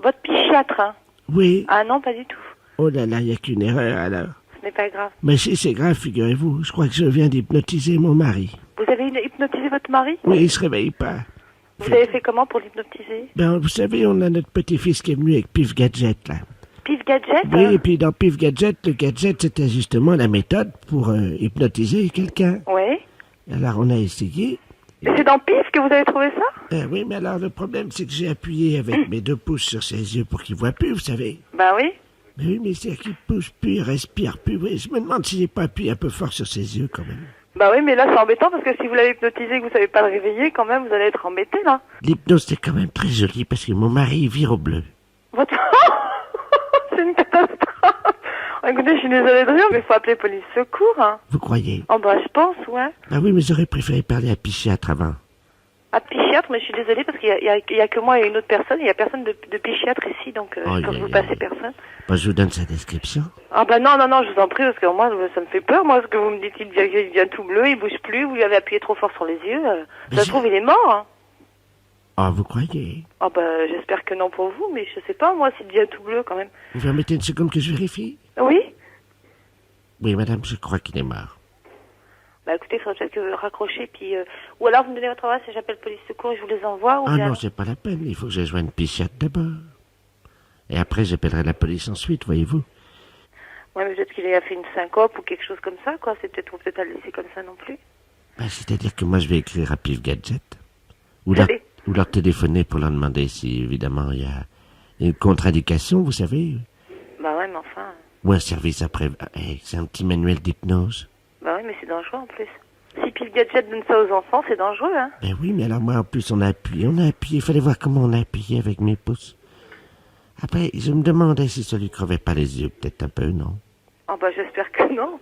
Votre psychiatre, hein? Oui. Ah non, pas du tout. Oh là là, il n'y a qu'une erreur alors. Ce n'est pas grave. Mais si c'est grave, figurez-vous, je crois que je viens d'hypnotiser mon mari. Vous avez hypnotisé votre mari? Oui, il se réveille pas. Vous avez fait comment pour l'hypnotiser? Ben, vous savez, on a notre petit-fils qui est venu avec Pif Gadget, là. Pif Gadget? Oui, hein? et puis dans Pif Gadget, le gadget, c'était justement la méthode pour hypnotiser quelqu'un. Oui. Alors, on a essayé. C'est dans Pif que vous avez trouvé ça? Oui, mais alors, le problème, c'est que j'ai appuyé avec mes 2 pouces sur ses yeux pour qu'il voit plus, vous savez. Bah oui. Mais oui, mais c'est qu'il pousse plus, il respire plus. Oui, je me demande si j'ai pas appuyé un peu fort sur ses yeux, quand même. Bah oui, mais là, c'est embêtant parce que si vous l'avez hypnotisé et que vous savez pas le réveiller, quand même, vous allez être embêté, là. L'hypnose, c'est quand même très joli parce que mon mari vire au bleu. Votre... c'est une catastrophe. Écoutez, je suis désolée de rire, mais il faut appeler police secours, hein. Vous croyez? Oh bah, je pense, ouais. Ah oui, mais j'aurais préféré parler à un psychiatre avant. À psychiatre, mais je suis désolée parce qu'il y a que moi et une autre personne. Il y a personne de psychiatre ici, donc je peux vous passer personne. Bah, je vous donne sa description. Ah bah non, je vous en prie, parce que moi, ça me fait peur. Moi, ce que vous me dites, il devient tout bleu, il bouge plus, vous lui avez appuyé trop fort sur les yeux. Ça se trouve, il est mort, hein. Ah, vous croyez? Ah bah, j'espère que non pour vous, mais je sais pas, moi, s'il devient tout bleu, quand même. Vous permettez une seconde que je vérifie? Oui? Oui, madame, je crois qu'il est mort. Bah écoutez, il faudrait peut-être que vous raccrochez, puis... ou alors, vous me donnez votre adresse et j'appelle police secours et je vous les envoie, ou Ah bien... non, c'est pas la peine, il faut que je joigne le psychiatre d'abord. Et après, j'appellerai la police ensuite, voyez-vous. Ouais, mais peut-être qu'il a fait une syncope ou quelque chose comme ça, quoi. C'est peut-être, faut peut-être pas le laisser comme ça non plus. Bah, c'est-à-dire que moi, je vais écrire à Pif Gadget. Ou Ou leur téléphoner pour leur demander si, évidemment, il y a une contre-indication, vous savez. Bah ouais, mais enfin... Ou un service après... c'est un petit manuel d'hypnose. Bah ouais, mais c'est dangereux en plus. Si Pif Gadget donne ça aux enfants, c'est dangereux, hein. Ben oui, mais alors moi, en plus, on a appuyé. Il fallait voir comment on a appuyé avec mes pouces. Après, je me demandais si ça lui crevait pas les yeux, peut-être un peu, non? Ah bah j'espère que non.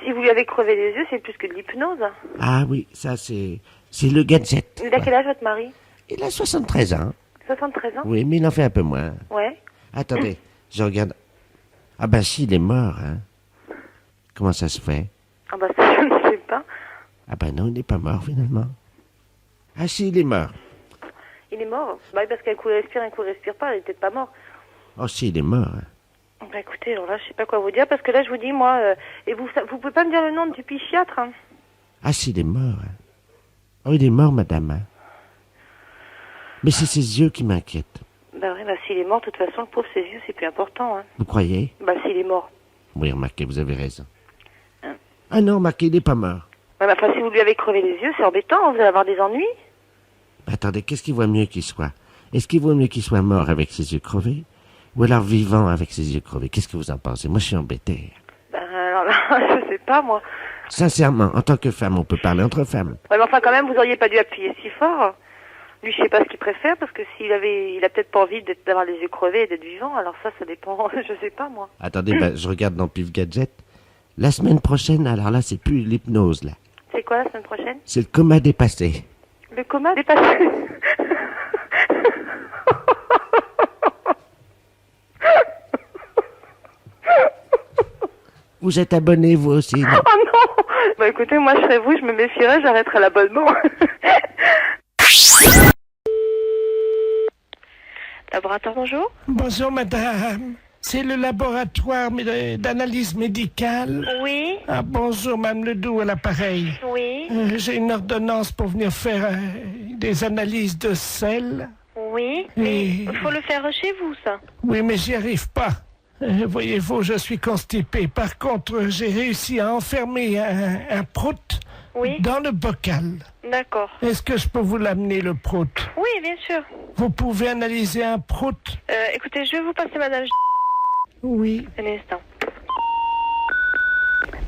Si vous lui avez crevé les yeux, c'est plus que de l'hypnose. Ah oui, ça c'est le gadget. Il a quel âge votre mari? Il a 73 ans. 73 ans? Oui, mais il en fait un peu moins. Ouais. Attendez, je regarde. Ah ben si, il est mort, hein. Comment ça se fait? Ah bah ça, je ne sais pas. Ah ben non, il n'est pas mort finalement. Ah si, il est mort. Il est mort? Bah oui, parce qu'un coup il respire, un coup il respire pas, il est peut-être pas mort. Oh si, il est mort. Hein. Bah écoutez, alors là, je sais pas quoi vous dire, parce que là, je vous dis, moi... et vous pouvez pas me dire le nom du psychiatre, hein? Ah si, il est mort. Hein. Oh, il est mort, madame. Hein. Mais c'est ses yeux qui m'inquiètent. Bah oui, bah s'il est mort, de toute façon, le pauvre, ses yeux, c'est plus important, hein. Vous croyez? Bah s'il est mort. Oui, remarquez, vous avez raison. Hein. Ah non, remarquez, il n'est pas mort. Ouais, mais enfin, si vous lui avez crevé les yeux, c'est embêtant, hein, vous allez avoir des ennuis. Attendez, qu'est-ce qu'il vaut mieux qu'il soit? Est-ce qu'il vaut mieux qu'il soit mort avec ses yeux crevés? Ou alors vivant avec ses yeux crevés? Qu'est-ce que vous en pensez? Moi, je suis embêté. Ben, alors là, je sais pas, moi. Sincèrement, en tant que femme, on peut parler entre femmes. Ouais, mais enfin, quand même, vous auriez pas dû appuyer si fort. Lui, je sais pas ce qu'il préfère, parce que il a peut-être pas envie d'avoir les yeux crevés et d'être vivant, alors ça dépend, je sais pas, moi. Attendez, ben, je regarde dans Pif Gadget. La semaine prochaine, alors là, c'est plus l'hypnose, là. C'est quoi, la semaine prochaine? C'est le coma dépassé. Le coma dépassé? Vous êtes abonné, vous aussi, non? Oh non! Bah écoutez, moi, je serais vous, je me méfierais, j'arrêterais l'abonnement. Laboratoire, bonjour. Bonjour, madame. C'est le laboratoire d'analyse médicale. Oui. Ah, bonjour, madame Ledoux, à l'appareil. Oui. J'ai une ordonnance pour venir faire des analyses de sel. Oui. Mais il faut le faire chez vous, ça. Oui, mais j'y arrive pas. Voyez-vous, je suis constipé. Par contre, j'ai réussi à enfermer un prout dans le bocal. D'accord. Est-ce que je peux vous l'amener, le prout? Oui, bien sûr. Vous pouvez analyser un prout? Écoutez, je vais vous passer madame... Oui. Un instant.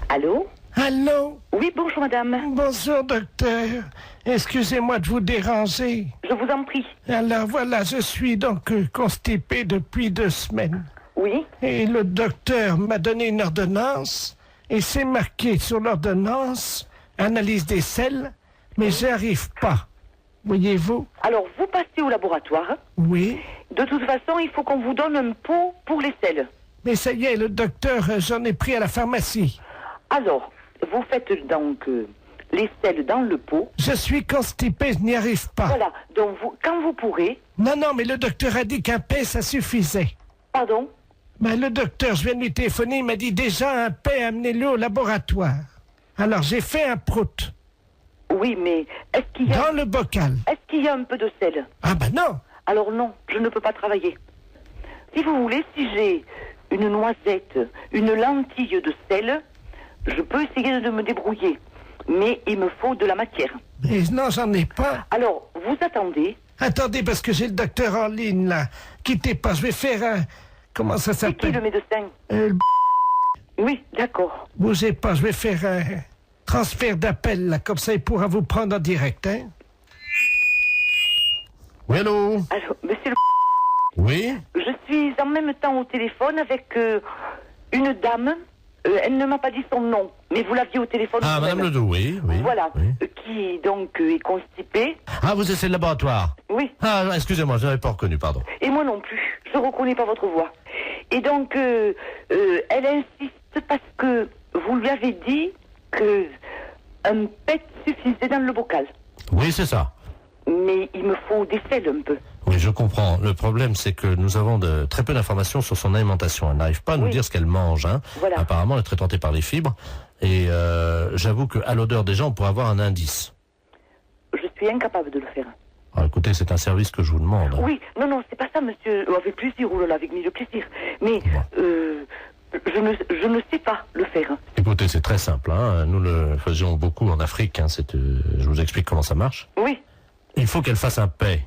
Allô? Allô? Oui, bonjour madame. Bonjour, docteur. Excusez-moi de vous déranger. Je vous en prie. Alors voilà, je suis donc constipé depuis 2 semaines. Oui. Et le docteur m'a donné une ordonnance, et c'est marqué sur l'ordonnance, analyse des selles, mais j'y arrive pas. Voyez-vous? Alors, vous passez au laboratoire. Oui. De toute façon, il faut qu'on vous donne un pot pour les selles. Mais ça y est, le docteur, j'en ai pris à la pharmacie. Alors, vous faites donc les selles dans le pot. Je suis constipé, je n'y arrive pas. Voilà, donc quand vous pourrez... Non, mais le docteur a dit qu'un paix, ça suffisait. Pardon? Ben, le docteur, je viens de lui téléphoner, il m'a dit déjà un paix, amenez-le au laboratoire. Alors, j'ai fait un prout. Oui, mais est-ce qu'il y a... Dans le bocal. Est-ce qu'il y a un peu de sel? Ah ben non. Alors non, je ne peux pas travailler. Si vous voulez, si j'ai une noisette, une lentille de sel, je peux essayer de me débrouiller. Mais il me faut de la matière. Mais non, j'en ai pas. Alors, vous attendez. Attendez, parce que j'ai le docteur en ligne, là. Quittez pas, je vais faire un... Comment ça s'appelle? C'est qui le médecin? Oui, d'accord. Bougez pas, je vais faire un transfert d'appel, là. Comme ça, il pourra vous prendre en direct, hein? Oui, allô? Alors, monsieur le... Oui? Je suis en même temps au téléphone avec une dame. Elle ne m'a pas dit son nom, mais vous l'aviez au téléphone. Ah, madame Ledoux, oui. Voilà, oui. qui donc est constipée. Ah, vous êtes le laboratoire? Oui. Ah, excusez-moi, je n'avais pas reconnu, pardon. Et moi non plus, je ne reconnais pas votre voix. Et donc, elle insiste parce que vous lui avez dit que un pet suffisait dans le bocal. Oui, c'est ça. Mais il me faut des selles un peu. Oui, je comprends. Le problème, c'est que nous avons très peu d'informations sur son alimentation. Elle n'arrive pas à nous dire ce qu'elle mange. Hein. Voilà. Apparemment, elle est très tentée par les fibres. Et j'avoue qu'à l'odeur déjà, on pourrait avoir un indice. Je suis incapable de le faire. Alors, écoutez, c'est un service que je vous demande. Oui, non, c'est pas ça, monsieur. Avec plaisir, ou avec mille plaisir. Mais je ne sais pas le faire. Écoutez, c'est très simple. Hein. Nous le faisions beaucoup en Afrique. Hein. Je vous explique comment ça marche. Oui. Il faut qu'elle fasse un paix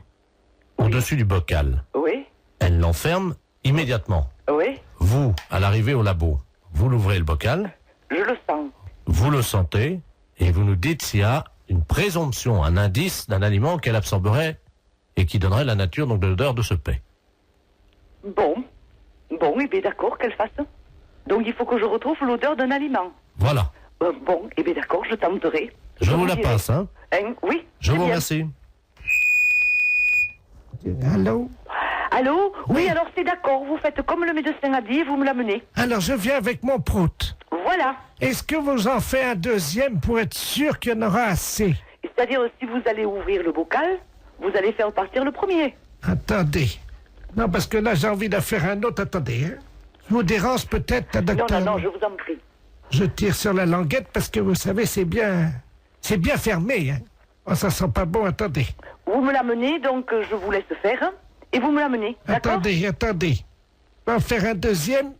au-dessus du bocal. Oui. Elle l'enferme immédiatement. Oui. Vous, à l'arrivée au labo, vous l'ouvrez le bocal. Je le sens. Vous le sentez et vous nous dites s'il y a une présomption, un indice d'un aliment qu'elle absorberait et qui donnerait la nature donc de l'odeur de ce paix. Bon, eh bien d'accord, qu'elle fasse. Donc il faut que je retrouve l'odeur d'un aliment. Voilà. Bon, eh bien d'accord, je tenterai. Je vous la dirai. passe, hein. Oui. Je vous bien. remercie. Allô? Allô? Oui, alors c'est d'accord, vous faites comme le médecin a dit, vous me l'amenez. Alors, je viens avec mon prout. Voilà. Est-ce que vous en faites un deuxième pour être sûr qu'il y en aura assez? C'est-à-dire, si vous allez ouvrir le bocal, vous allez faire partir le premier. Attendez. Non, parce que là, j'ai envie d'en faire un autre. Attendez, hein. Je vous dérange peut-être, docteur? Non, je vous en prie. Je tire sur la languette parce que, vous savez, c'est bien fermé, hein. Oh, ça sent pas bon, attendez. Vous me l'amenez, donc je vous laisse faire, hein, et vous me l'amenez, d'accord? Attendez. On va en faire un deuxième.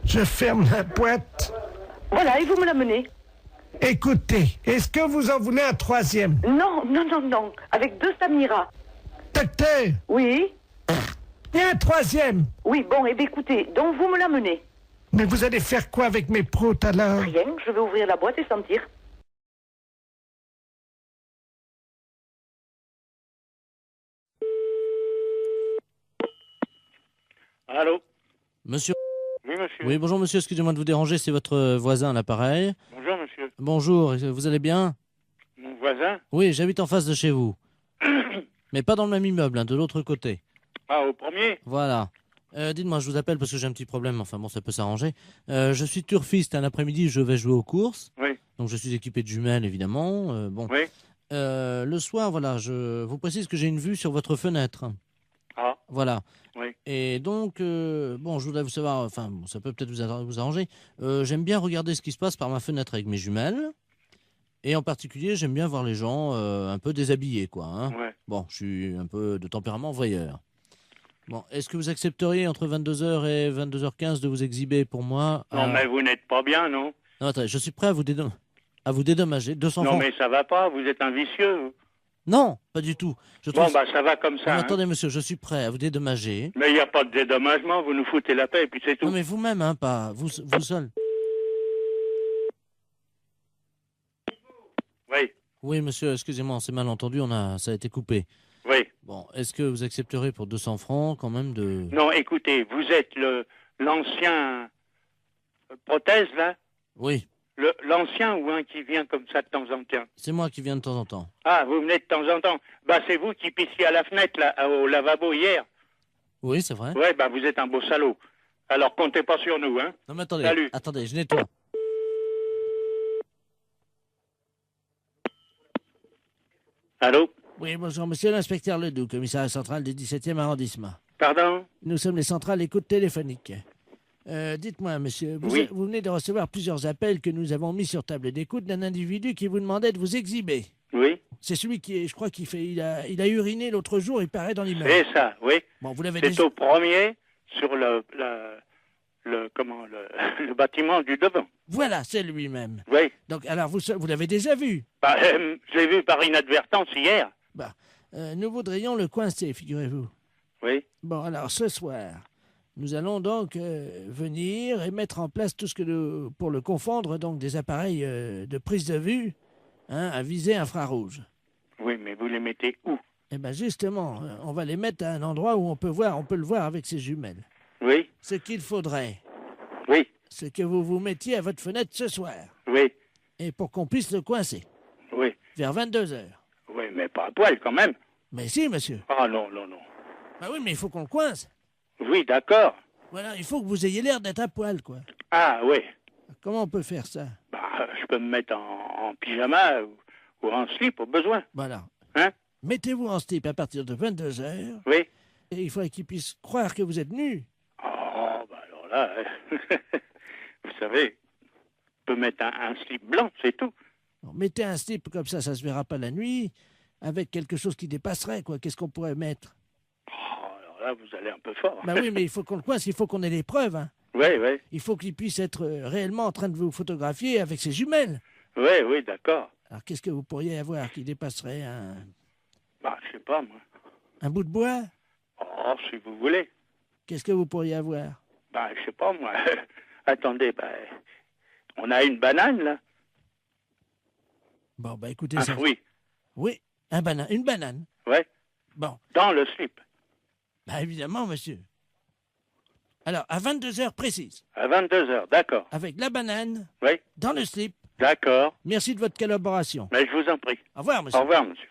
Je ferme la boîte. Voilà, et vous me l'amenez. Écoutez, est-ce que vous en voulez un troisième? Non, avec 2 Samira. Docteur? Oui? Il y a un troisième. Oui, bon, eh bien écoutez, donc vous me l'amenez. Mais vous allez faire quoi avec mes proutes alors? Rien, je vais ouvrir la boîte et sentir. Allô? Monsieur. Oui, monsieur. Oui, bonjour monsieur, excusez-moi de vous déranger, c'est votre voisin à l'appareil. Bonjour, monsieur. Bonjour, vous allez bien? Mon voisin? Oui, j'habite en face de chez vous. Mais pas dans le même immeuble, hein, de l'autre côté. Ah, au premier? Voilà. Dites-moi, je vous appelle parce que j'ai un petit problème, enfin bon, ça peut s'arranger. Je suis turfiste, un après-midi, je vais jouer aux courses. Oui. Donc je suis équipé de jumelles, évidemment. Bon. Oui. Le soir, voilà, je vous précise que j'ai une vue sur votre fenêtre. Ah. Voilà. Oui. Et donc, bon, je voudrais vous savoir, enfin, bon, ça peut peut-être vous arranger. J'aime bien regarder ce qui se passe par ma fenêtre avec mes jumelles. Et en particulier, j'aime bien voir les gens un peu déshabillés, quoi. Hein. Ouais. Bon, je suis un peu de tempérament voyeur. Bon, est-ce que vous accepteriez entre 22h et 22h15 de vous exhiber pour moi? Non, mais vous n'êtes pas bien, non? Non, attendez, je suis prêt à vous dédommager. 200 Non, francs. mais ça va pas, vous êtes un vicieux. vous. Non, pas du tout. Bon, bah ça va comme Non, ça. mais hein. attendez, monsieur, je suis prêt à vous dédommager. Mais il n'y a pas de dédommagement, vous nous foutez la paix et puis c'est tout. Non, mais vous-même, hein, pas vous seul. Oui, Oui, monsieur, excusez-moi, c'est mal entendu, ça a été coupé. oui. Bon, est-ce que vous accepterez pour 200 francs quand même de... Non, écoutez, vous êtes l'ancien prothèse, là? Oui, L'ancien ou un qui vient comme ça de temps en temps? c'est moi qui viens de temps en temps. Ah, vous venez de temps en temps. Bah, c'est vous qui pissiez à la fenêtre, là, au lavabo hier. Oui, c'est vrai. Ouais, bah, vous êtes un beau salaud. Alors, comptez pas sur nous, hein. Non, mais attendez, Salut. attendez, je nettoie. Allô? Oui, bonjour, monsieur l'inspecteur Ledoux, commissariat central du 17e arrondissement. Pardon? Nous sommes les centrales écoute téléphonique. Dites-moi, monsieur, Oui. vous venez de recevoir plusieurs appels que nous avons mis sur table d'écoute d'un individu qui vous demandait de vous exhiber. Oui. C'est celui qui, je crois, il a uriné l'autre jour, il paraît dans l'immeuble. C'est ça, oui. Bon, vous l'avez C'est déjà... au premier, sur le bâtiment du devant. Voilà, c'est lui-même. Oui. Donc, alors, vous l'avez déjà vu. Bah, je l'ai vu par inadvertance hier. Bah, nous voudrions le coincer, figurez-vous. Oui. Bon, alors, ce soir, nous allons donc venir et mettre en place tout ce que pour le confondre, donc des appareils de prise de vue, hein, à visée infrarouge. Oui, mais vous les mettez où? Eh bien, justement, on va les mettre à un endroit où on peut le voir avec ses jumelles. Oui. Ce qu'il faudrait, Oui. c'est que vous vous mettiez à votre fenêtre ce soir. Oui. Et pour qu'on puisse le coincer. Oui. Vers 22h. Oui, mais pas à poil quand même. Mais si, monsieur. Ah non, non, non. Bah oui, mais il faut qu'on le coince. Oui, d'accord. Voilà, il faut que vous ayez l'air d'être à poil, quoi. Ah oui. Comment on peut faire ça? Bah, je peux me mettre en pyjama ou en slip au besoin. Voilà. Hein? Mettez-vous en slip à partir de 22h. Oui. Et il faudrait qu'il puisse croire que vous êtes nu. Oh, bah alors là, vous savez, je peux mettre un slip blanc, c'est tout. Bon, mettez un slip comme ça se verra pas la nuit, avec quelque chose qui dépasserait, quoi. Qu'est-ce qu'on pourrait mettre? Oh, alors là, vous allez un peu fort. Bah oui, mais il faut qu'on le coince, il faut qu'on ait les preuves, hein. Oui, oui. Il faut qu'il puisse être réellement en train de vous photographier avec ses jumelles. Oui, oui, d'accord. Alors, qu'est-ce que vous pourriez avoir qui dépasserait un Bah, je sais pas, moi. bout de bois? Oh, si vous voulez. Qu'est-ce que vous pourriez avoir? Bah, je sais pas, moi. Attendez, bah, on a une banane, là. Bon, bah écoutez Un ça. fruit. Oui, une banane. Ouais. Bon. Dans le slip. Bah évidemment, monsieur. Alors, à 22h précises. À 22h, d'accord. Avec la banane. Oui. Dans le slip. D'accord. Merci de votre collaboration. Mais je vous en prie. Au revoir, monsieur. Au revoir, monsieur.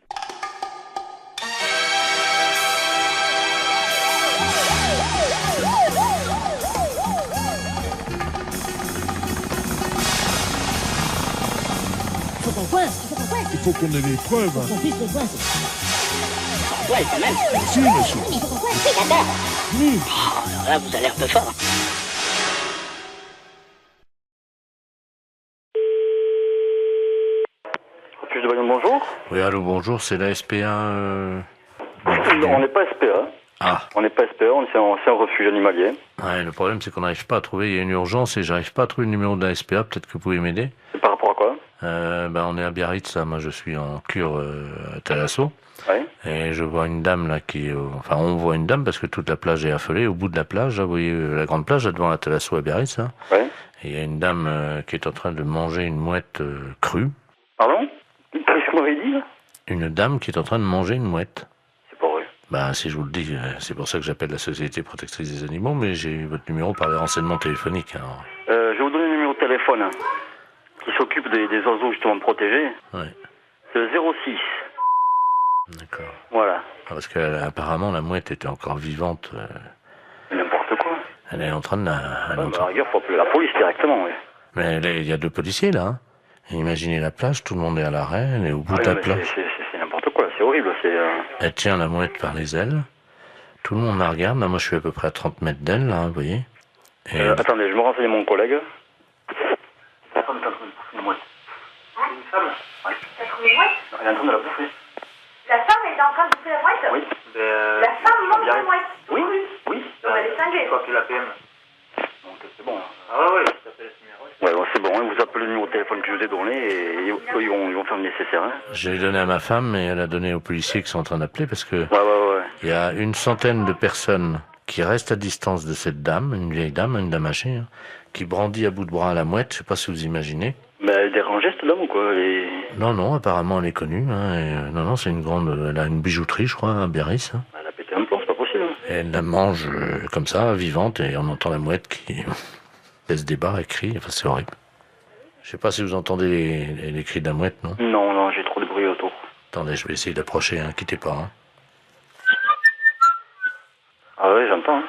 Faut qu'on coince, Il faut qu'on ait les preuves. qu'on puisse le coincer. Ouais, quand même. Si, monsieur. Il faut qu'on coince, oui, d'accord. Alors là, vous allez un peu fort. Plus de Bayonne, bonjour. Oui, allô, bonjour, c'est la SPA. On n'est pas SPA. Ah. On n'est pas SPA, c'est un refuge animalier. Ouais, le problème, c'est qu'on n'arrive pas à trouver. Il y a une urgence et j'arrive pas à trouver le numéro de la SPA. Peut-être que vous pouvez m'aider. Par rapport à quoi? On est à Biarritz, là. Moi, je suis en cure à Thalasso. Ouais. Et je vois une dame, là, Enfin, on voit une dame parce que toute la plage est affolée. Au bout de la plage, là, vous voyez la grande plage, là, devant la Thalasso à Biarritz, là. Ouais. Et il y a une dame qui est en train de manger une mouette crue. Pardon? Qu'est-ce que vous m'avez dit, là? Une dame qui est en train de manger une mouette. C'est pas vrai. Bah, si je vous le dis, c'est pour ça que j'appelle la Société Protectrice des Animaux, mais j'ai eu votre numéro par les renseignements téléphoniques. Alors. Je vais vous donner le numéro de téléphone hein, qui s'occupe des oiseaux justement protégés. Ouais. C'est le 06. D'accord. Voilà. Parce qu'apparemment, la mouette était encore vivante. N'importe quoi. Elle est en train de la... À la rigueur, faut appeler la police directement, oui. Mais il y a 2 policiers, là. Hein. Et imaginez la plage, tout le monde est à l'arrêt, elle est au bout de la plage. C'est n'importe quoi, c'est horrible. Elle tient la mouette par les ailes. Tout le monde la regarde. Là, moi, je suis à peu près à 30 mètres d'elle, là, vous voyez. Et Attendez, je me renseigne mon collègue. Une femme Elle est en train de la bouffer. La femme est en train de bouffer la mouette? Oui. La femme mange la mouette? Oui, oui. Donc elle est cinglée. Je crois que la PM. Donc c'est bon. Ah oui, ça fait le numéro. Ouais, bon, c'est bon, hein, vous appelez le numéro de téléphone que je vous ai donné et ils vont faire le nécessaire. Hein. j'ai donné à ma femme, mais elle a donné aux policiers qui sont en train d'appeler, parce que Ouais. il y a une centaine de personnes qui restent à distance de cette dame, une vieille dame, une dame âgée, hein, qui brandit à bout de bras la mouette, je sais pas si vous imaginez. Mais elle dérange cette dame ou quoi? Non, apparemment elle est connue. Hein, et, non, c'est une grande... Elle a une bijouterie, je crois, à Biarritz. Hein. Elle a pété un plomb, c'est pas possible. Et elle la mange comme ça, vivante, et on entend la mouette qui laisse des barres et crie. Enfin, c'est horrible. Je sais pas si vous entendez les cris de la mouette, non? Non, j'ai trop de bruit autour. Attendez, je vais essayer d'approcher, hein, quittez pas. Hein. Ah ouais, j'entends. Hein.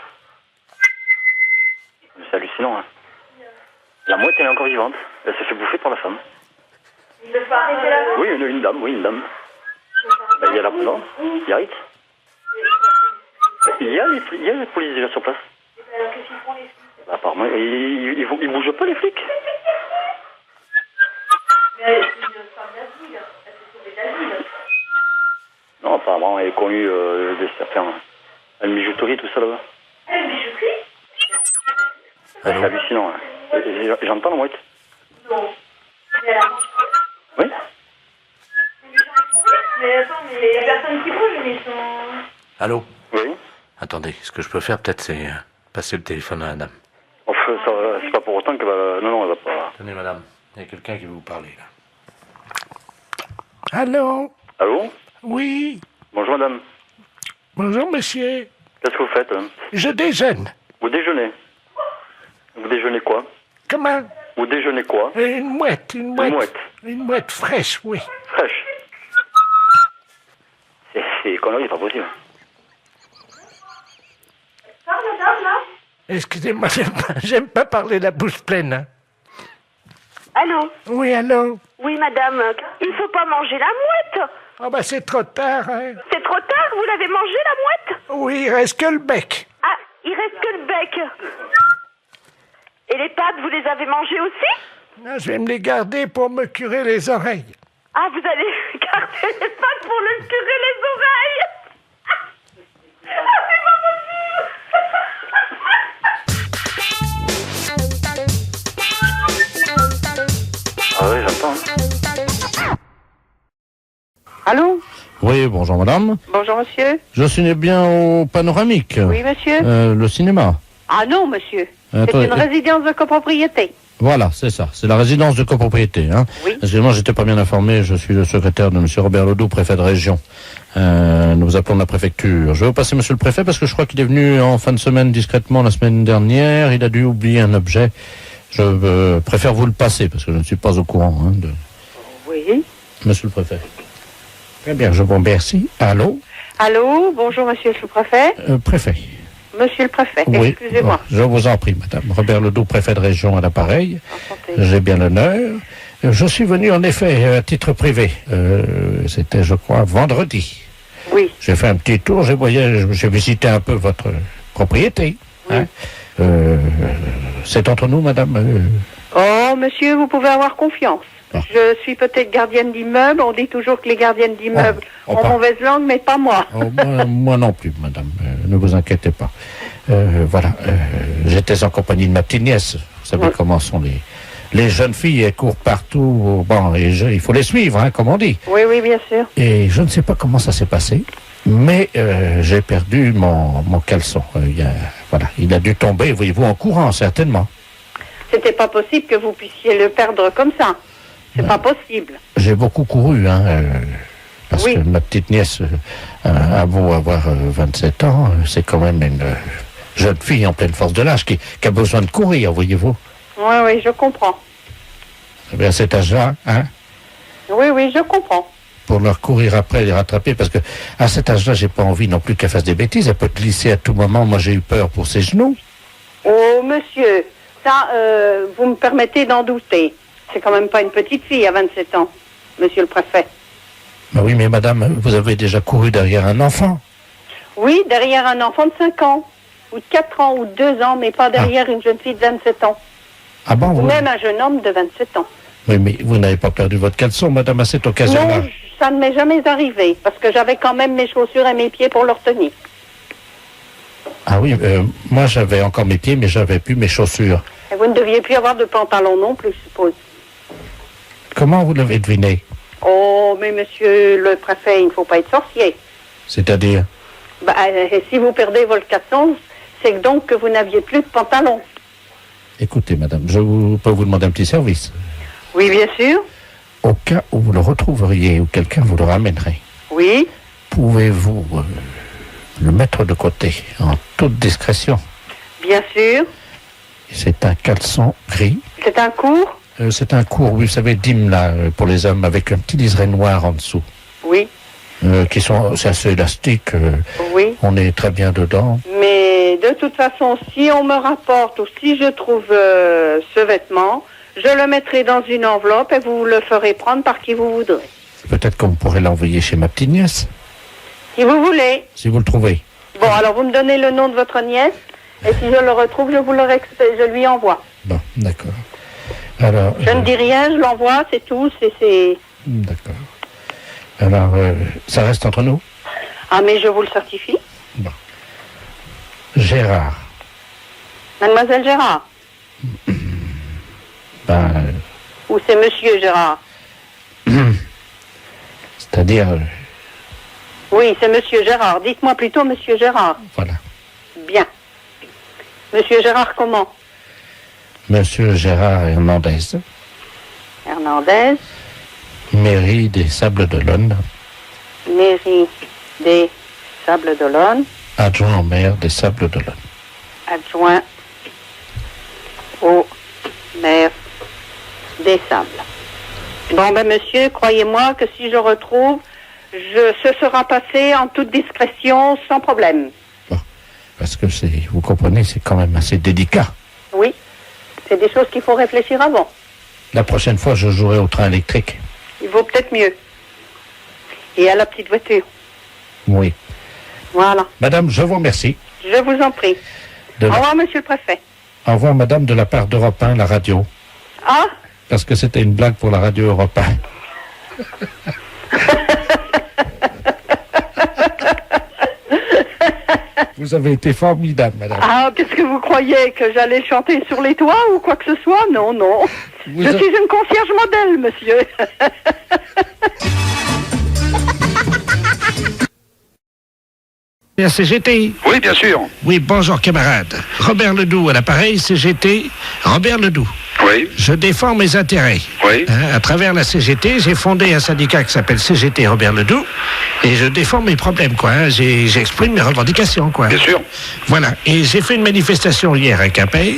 C'est hallucinant. Hein. La mouette, elle est encore vivante. Elle s'est fait bouffer par la femme. Il veut pas arrêter la Oui, une dame. Il y a la... Non, Biarritz. Il y a les polices déjà sur place. Qu'est-ce qu'ils font les flics? Apparemment, ils bougent pas les flics. Mais elle est une femme d'asile. Elle s'est sauvée d'asile. Non, apparemment, elle est connue de certains... Une bijouterie, tout ça là-bas. Elle est une bijouterie? C'est hallucinant. Hein. J'entends la mouette. Non. Mais elle a mangé. Oui. Mais attends, mais il y a personne qui bouge, mais ils sont... Allô? Oui. Attendez, ce que je peux faire peut-être, c'est passer le téléphone à la dame. Enfin, c'est pas pour autant qu'elle va... Non, elle va pas... Tenez, madame, il y a quelqu'un qui veut vous parler, là. Allô? Allô? Oui. Bonjour, madame. Bonjour, monsieur. Qu'est-ce que vous faites? Je déjeune. Vous déjeunez? Vous déjeunez quoi? Comment? Vous déjeunez quoi? Une mouette. Une mouette? Une mouette fraîche, oui. Fraîche? C'est connerie, c'est pas possible. Ça, madame, là? Excusez-moi, j'aime pas parler la bouche pleine. Hein. Allô? Oui, allô? Oui, madame, il faut pas manger la mouette. Oh, bah, c'est trop tard, hein. C'est trop tard, vous l'avez mangée, la mouette? Oui, il reste que le bec. Ah, il reste que le bec. Et les pattes, vous les avez mangées aussi? Non, je vais me les garder pour me curer les oreilles. Ah, vous allez garder les pattes pour le curer les oreilles? Ah, c'est pas possible. Oui, bonjour madame. Bonjour, monsieur. Je suis bien au Panoramique. Oui, monsieur. Le cinéma. Ah non, monsieur. Attendez. C'est une résidence de copropriété. Voilà, c'est ça. C'est la résidence de copropriété. Hein. Oui. Excusez-moi, j'étais pas bien informé. Je suis le secrétaire de monsieur Robert Ledoux, préfet de région. Nous vous appelons de la préfecture. Je vais vous passer monsieur le préfet parce que je crois qu'il est venu en fin de semaine discrètement la semaine dernière. Il a dû oublier un objet. Je préfère vous le passer parce que je ne suis pas au courant. Hein, de... Oui. Monsieur le préfet. Très bien, je vous remercie. Allô? Allô, bonjour, monsieur le préfet. Préfet. Monsieur le préfet, Oui. excusez-moi. Je vous en prie, madame. Robert Ledoux, préfet de région à l'appareil. Enchanté. J'ai bien l'honneur. Je suis venu en effet à titre privé. C'était, je crois, vendredi. Oui. J'ai fait un petit tour, j'ai visité un peu votre propriété. Oui. Hein. C'est entre nous, madame. Oh, monsieur, vous pouvez avoir confiance. Je suis peut-être gardienne d'immeuble. On dit toujours que les gardiennes d'immeuble ont mauvaise langue, mais pas moi. Moi non plus, madame. Ne vous inquiétez pas. Voilà. J'étais en compagnie de ma petite nièce. Vous savez comment sont les jeunes filles. Elles courent partout. Bon, il faut les suivre, hein, comme on dit. Oui, oui, bien sûr. Et je ne sais pas comment ça s'est passé, mais j'ai perdu mon caleçon. Il a dû tomber, voyez-vous, en courant, certainement. C'était pas possible que vous puissiez le perdre comme ça. C'est pas possible. J'ai beaucoup couru, parce que ma petite nièce a beau avoir 27 ans, c'est quand même une jeune fille en pleine force de l'âge qui a besoin de courir, voyez-vous. Oui, oui, je comprends. Eh bien, à cet âge-là, Oui, oui, je comprends. pour leur courir après, les rattraper, parce que à cet âge-là, j'ai pas envie non plus qu'elle fasse des bêtises. Elle peut glisser à tout moment. Moi, j'ai eu peur pour ses genoux. Oh, monsieur, ça, vous me permettez d'en douter. C'est quand même pas une petite fille à 27 ans, monsieur le préfet. Ben oui, mais madame, vous avez déjà couru derrière un enfant. Oui, derrière un enfant de 5 ans, ou de 4 ans, ou de 2 ans, mais pas derrière une jeune fille de 27 ans. Ah bon, Ou même un jeune homme de 27 ans. Oui, mais vous n'avez pas perdu votre caleçon, madame, à cette occasion-là. Non, ça ne m'est jamais arrivé, parce que j'avais quand même mes chaussures et mes pieds pour leur tenir. Ah oui, moi j'avais encore mes pieds, mais j'avais plus mes chaussures. Et vous ne deviez plus avoir de pantalon non plus, je suppose. Comment vous l'avez deviné? Oh, mais monsieur le préfet, il ne faut pas être sorcier. C'est-à-dire? Bah, si vous perdez votre caleçon, c'est donc que vous n'aviez plus de pantalon. Écoutez, madame, peux vous demander un petit service. Oui, bien sûr. Au cas où vous le retrouveriez ou quelqu'un vous le ramènerait, Oui. pouvez-vous le mettre de côté en toute discrétion? Bien sûr. C'est un caleçon gris. C'est un court? C'est un court, oui, vous savez, dîme là, pour les hommes, avec un petit liseré noir en dessous. Oui. C'est assez élastique. Oui. On est très bien dedans. Mais de toute façon, si on me rapporte ou si je trouve ce vêtement, je le mettrai dans une enveloppe et vous le ferez prendre par qui vous voudrez. Peut-être qu'on pourrait l'envoyer chez ma petite nièce, Si vous voulez. si vous le trouvez. Bon, alors vous me donnez le nom de votre nièce et si je le retrouve, je lui envoie. Bon, d'accord. Alors, Je ne dis rien, je l'envoie, c'est tout. d'accord. Alors, ça reste entre nous? Ah, mais je vous le certifie. Gérard. Mademoiselle Gérard. Ou c'est monsieur Gérard? C'est-à-dire, Oui, c'est monsieur Gérard. Dites-moi plutôt monsieur Gérard. voilà. Bien. Monsieur Gérard comment? Monsieur Gérard Hernandez, Hernandez, mairie des Sables d'Olonne, mairie des Sables d'Olonne, adjoint au maire des Sables d'Olonne. adjoint au maire des Sables. Bon, ben monsieur, croyez-moi que si je retrouve, ce sera passé en toute discrétion, sans problème. Parce que vous comprenez, c'est quand même assez délicat. Oui, c'est des choses qu'il faut réfléchir avant. La prochaine fois, je jouerai au train électrique. Il vaut peut-être mieux. Et à la petite voiture. Oui. Voilà. Madame, je vous remercie. Je vous en prie. Au revoir, monsieur le préfet. Au revoir, madame, de la part d'Europe 1, la radio. Ah? Parce que c'était une blague pour la radio Europe 1. Vous avez été formidable, madame. Ah, qu'est-ce que vous croyez? Que j'allais chanter sur les toits ou quoi que ce soit? Non, non. Je suis une concierge modèle, monsieur. La CGT. Oui, bien sûr. Oui, bonjour camarade. Robert Ledoux à l'appareil, CGT, Robert Ledoux. Oui. Je défends mes intérêts. Oui. À travers la CGT, j'ai fondé un syndicat qui s'appelle CGT Robert Ledoux et je défends mes problèmes, quoi. J'exprime mes revendications, quoi. Bien sûr. Voilà. Et j'ai fait une manifestation hier à Quimper.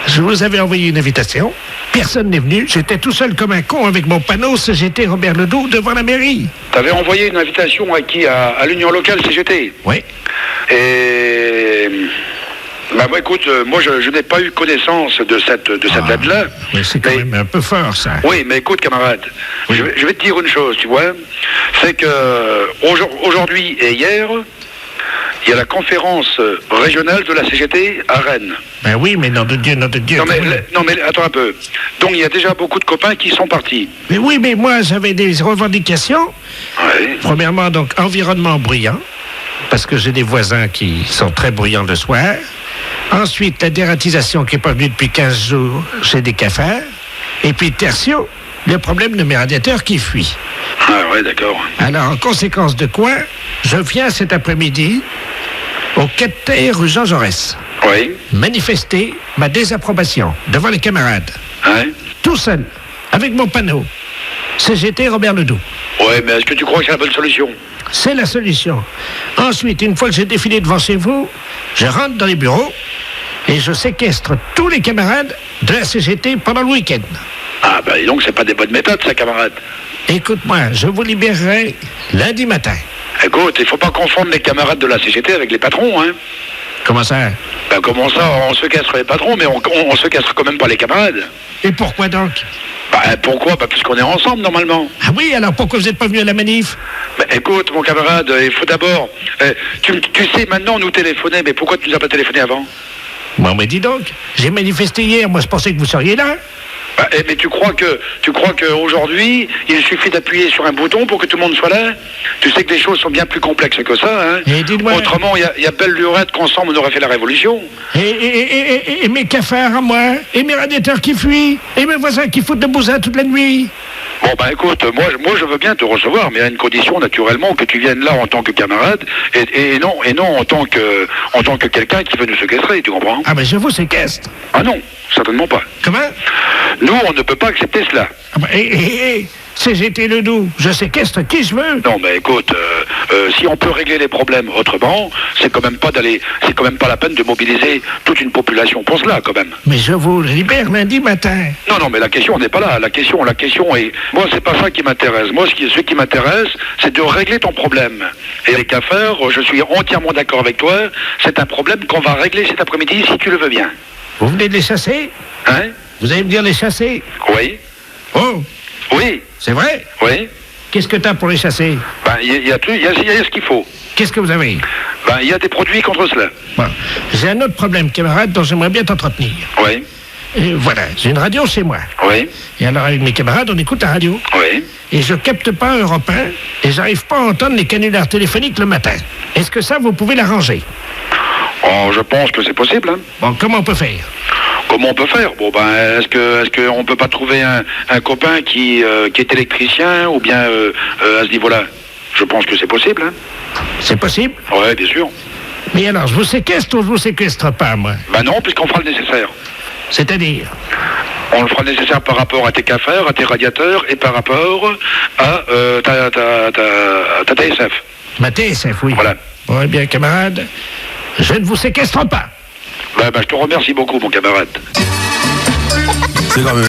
Je vous avais envoyé une invitation. Personne n'est venu. J'étais tout seul comme un con avec mon panneau CGT Robert Ledoux devant la mairie. T'avais envoyé une invitation à qui? À l'union locale CGT? Oui. Et... Bah, moi, écoute, moi, je n'ai pas eu connaissance de cette lettre-là. Mais c'est quand même un peu fort, ça. Oui, mais écoute, camarade, je vais te dire une chose, tu vois. C'est que aujourd'hui et hier, il y a la conférence régionale de la CGT à Rennes. Ben oui, mais nom de Dieu. Non, mais attends un peu. Donc, il y a déjà beaucoup de copains qui sont partis. Mais oui, mais moi, j'avais des revendications. Oui. Premièrement, donc, environnement bruyant, parce que j'ai des voisins qui sont très bruyants le soir. Ensuite, la dératisation qui n'est pas venue depuis 15 jours chez des cafards. Et puis, tertio, le problème de mes radiateurs qui fuient. Ah ouais, d'accord. Alors, en conséquence de quoi, je viens cet après-midi au quai de terre rue Jean Jaurès. Oui. Manifester ma désapprobation devant les camarades. Ouais. Tout seul, avec mon panneau. CGT Robert Ledoux. Ouais, mais est-ce que tu crois que c'est la bonne solution? C'est la solution. Ensuite, une fois que j'ai défilé devant chez vous, je rentre dans les bureaux et je séquestre tous les camarades de la CGT pendant le week-end. Ah, bah, donc, c'est pas des bonnes méthodes, ça, camarade. Écoute-moi, je vous libérerai lundi matin. Écoute, il faut pas confondre les camarades de la CGT avec les patrons, hein. Comment ça? Ben, comment ça? On séquestre les patrons, mais on séquestre quand même pas les camarades. Et pourquoi donc? Pourquoi? Puisqu'on est ensemble, normalement. Ah oui, alors pourquoi vous n'êtes pas venu à la manif? Écoute, mon camarade, il faut d'abord... tu sais maintenant nous téléphoner, mais pourquoi tu nous as pas téléphoné avant? Bon, mais dis donc, j'ai manifesté hier, moi je pensais que vous seriez là. Mais tu crois qu'aujourd'hui, il suffit d'appuyer sur un bouton pour que tout le monde soit là? Tu sais que les choses sont bien plus complexes que ça, hein? Et dites-moi... Autrement, il y a belle lurette qu'ensemble on aurait fait la révolution. Et mes cafards à moi, et mes radiateurs qui fuient, et mes voisins qui foutent de bousin toute la nuit. Bon, écoute, moi je veux bien te recevoir, mais à une condition, naturellement, que tu viennes là en tant que camarade, et non en tant que quelqu'un qui veut nous séquestrer, tu comprends? Ah, mais je vous séquestre. Ah non, certainement pas. Comment? Nous, on ne peut pas accepter cela. Ah bah, CGT Ledoux, je séquestre qui je veux. Non, mais écoute, si on peut régler les problèmes autrement, c'est quand même pas la peine de mobiliser toute une population pour cela, quand même. Mais je vous libère lundi matin. Non, mais la question n'est pas là. La question est... Moi, c'est pas ça qui m'intéresse. Moi, ce qui m'intéresse, c'est de régler ton problème. Et les cafards, je suis entièrement d'accord avec toi, c'est un problème qu'on va régler cet après-midi, si tu le veux bien. Vous venez de les chasser? Hein? Vous allez me dire les chasser? Oui. Oh! Oui. C'est vrai? Oui. Qu'est-ce que t'as pour les chasser? Il y a ce qu'il faut. Qu'est-ce que vous avez? Il y a des produits contre cela. Bon. J'ai un autre problème, camarade, dont j'aimerais bien t'entretenir. Oui. Et voilà, j'ai une radio chez moi. Oui. Et alors, avec mes camarades, on écoute la radio. Oui. Et je capte pas Europe 1, et j'arrive pas à entendre les canulars téléphoniques le matin. Est-ce que ça, vous pouvez l'arranger? Oh, je pense que c'est possible, hein. Bon, comment on peut faire? Comment on peut faire? Bon, est-ce qu'on peut pas trouver un copain qui est électricien ou bien à ce niveau-là? Je pense que c'est possible, hein. C'est possible? Ouais, bien sûr. Mais alors, je vous séquestre ou je vous séquestre pas, moi? Non, puisqu'on fera le nécessaire. C'est-à-dire? On le fera le nécessaire par rapport à tes cafards, à tes radiateurs et par rapport à ta TSF. Ma TSF, oui. Voilà. Bon, eh bien, camarade, je ne vous séquestre pas. Je te remercie beaucoup, mon camarade. C'est quand même...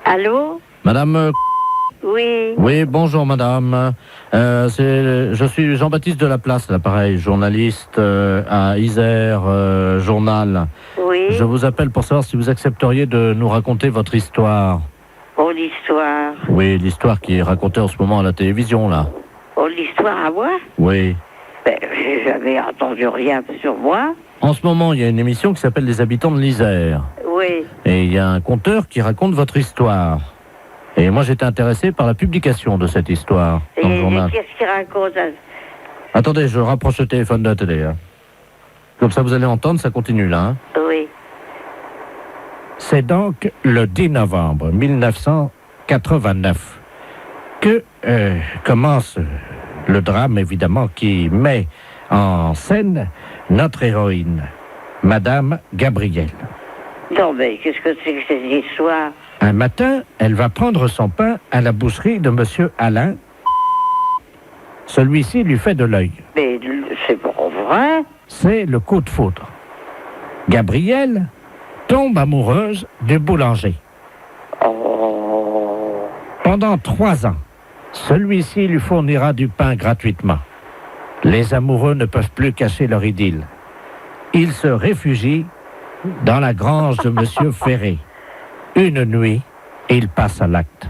Allô? Madame... Oui. Oui, bonjour madame. Je suis Jean-Baptiste de la Place, l'appareil, journaliste à Isère Journal. Oui. Je vous appelle pour savoir si vous accepteriez de nous raconter votre histoire. Oh, l'histoire. Oui, l'histoire qui est racontée en ce moment à la télévision, là. Oh, l'histoire à moi? Oui. J'avais entendu rien sur moi. En ce moment, il y a une émission qui s'appelle Les Habitants de l'Isère. Oui. Et il y a un conteur qui raconte votre histoire. Et moi, j'étais intéressé par la publication de cette histoire dans le journal. Et qu'est-ce qu'il raconte? Attendez, je rapproche le téléphone de la télé. Hein. Comme ça, vous allez entendre, ça continue là. Hein. Oui. C'est donc le 10 novembre 1989 que commence le drame, évidemment, qui met en scène notre héroïne, Madame Gabrielle. Non, mais qu'est-ce que c'est que cette histoire? Un matin, elle va prendre son pain à la boucherie de Monsieur Alain. Celui-ci lui fait de l'œil. Mais c'est pas vrai. C'est le coup de foudre. Gabrielle tombe amoureuse du boulanger. Oh. Pendant 3 ans, celui-ci lui fournira du pain gratuitement. Les amoureux ne peuvent plus cacher leur idylle. Ils se réfugient dans la grange de Monsieur Ferré. Une nuit, ils passent à l'acte.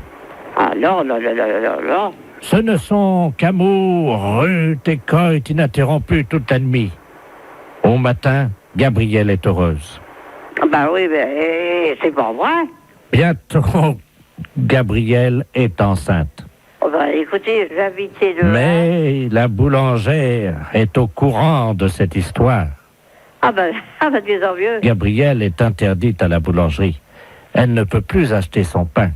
Ah non, non, non, non, non, non. Ce ne sont qu'amour, rut et coït ininterrompu toute la nuit. Au matin, Gabrielle est heureuse. Bah oui, mais c'est pas vrai. Bientôt, Gabrielle est enceinte. Oh bah écoutez, j'habitais de... Mais la boulangère est au courant de cette histoire. Ah bah disons mieux. Gabrielle est interdite à la boulangerie. Elle ne peut plus acheter son pain.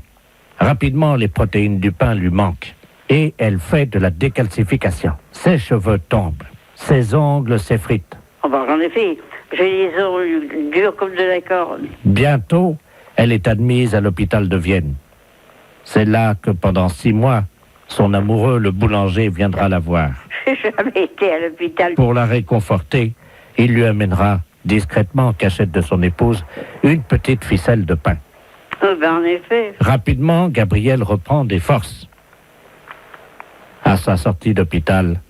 Rapidement, les protéines du pain lui manquent. Et elle fait de la décalcification. Ses cheveux tombent. Ses ongles s'effritent. Oh bah en effet, j'ai les ongles durs comme de la corne. Bientôt, elle est admise à l'hôpital de Vienne. C'est là que pendant 6 mois, son amoureux, le boulanger, viendra la voir. J'ai jamais été à l'hôpital. Pour la réconforter, il lui amènera, discrètement en cachette de son épouse, une petite ficelle de pain. Oh ben en effet. Rapidement, Gabrielle reprend des forces. À sa sortie d'hôpital,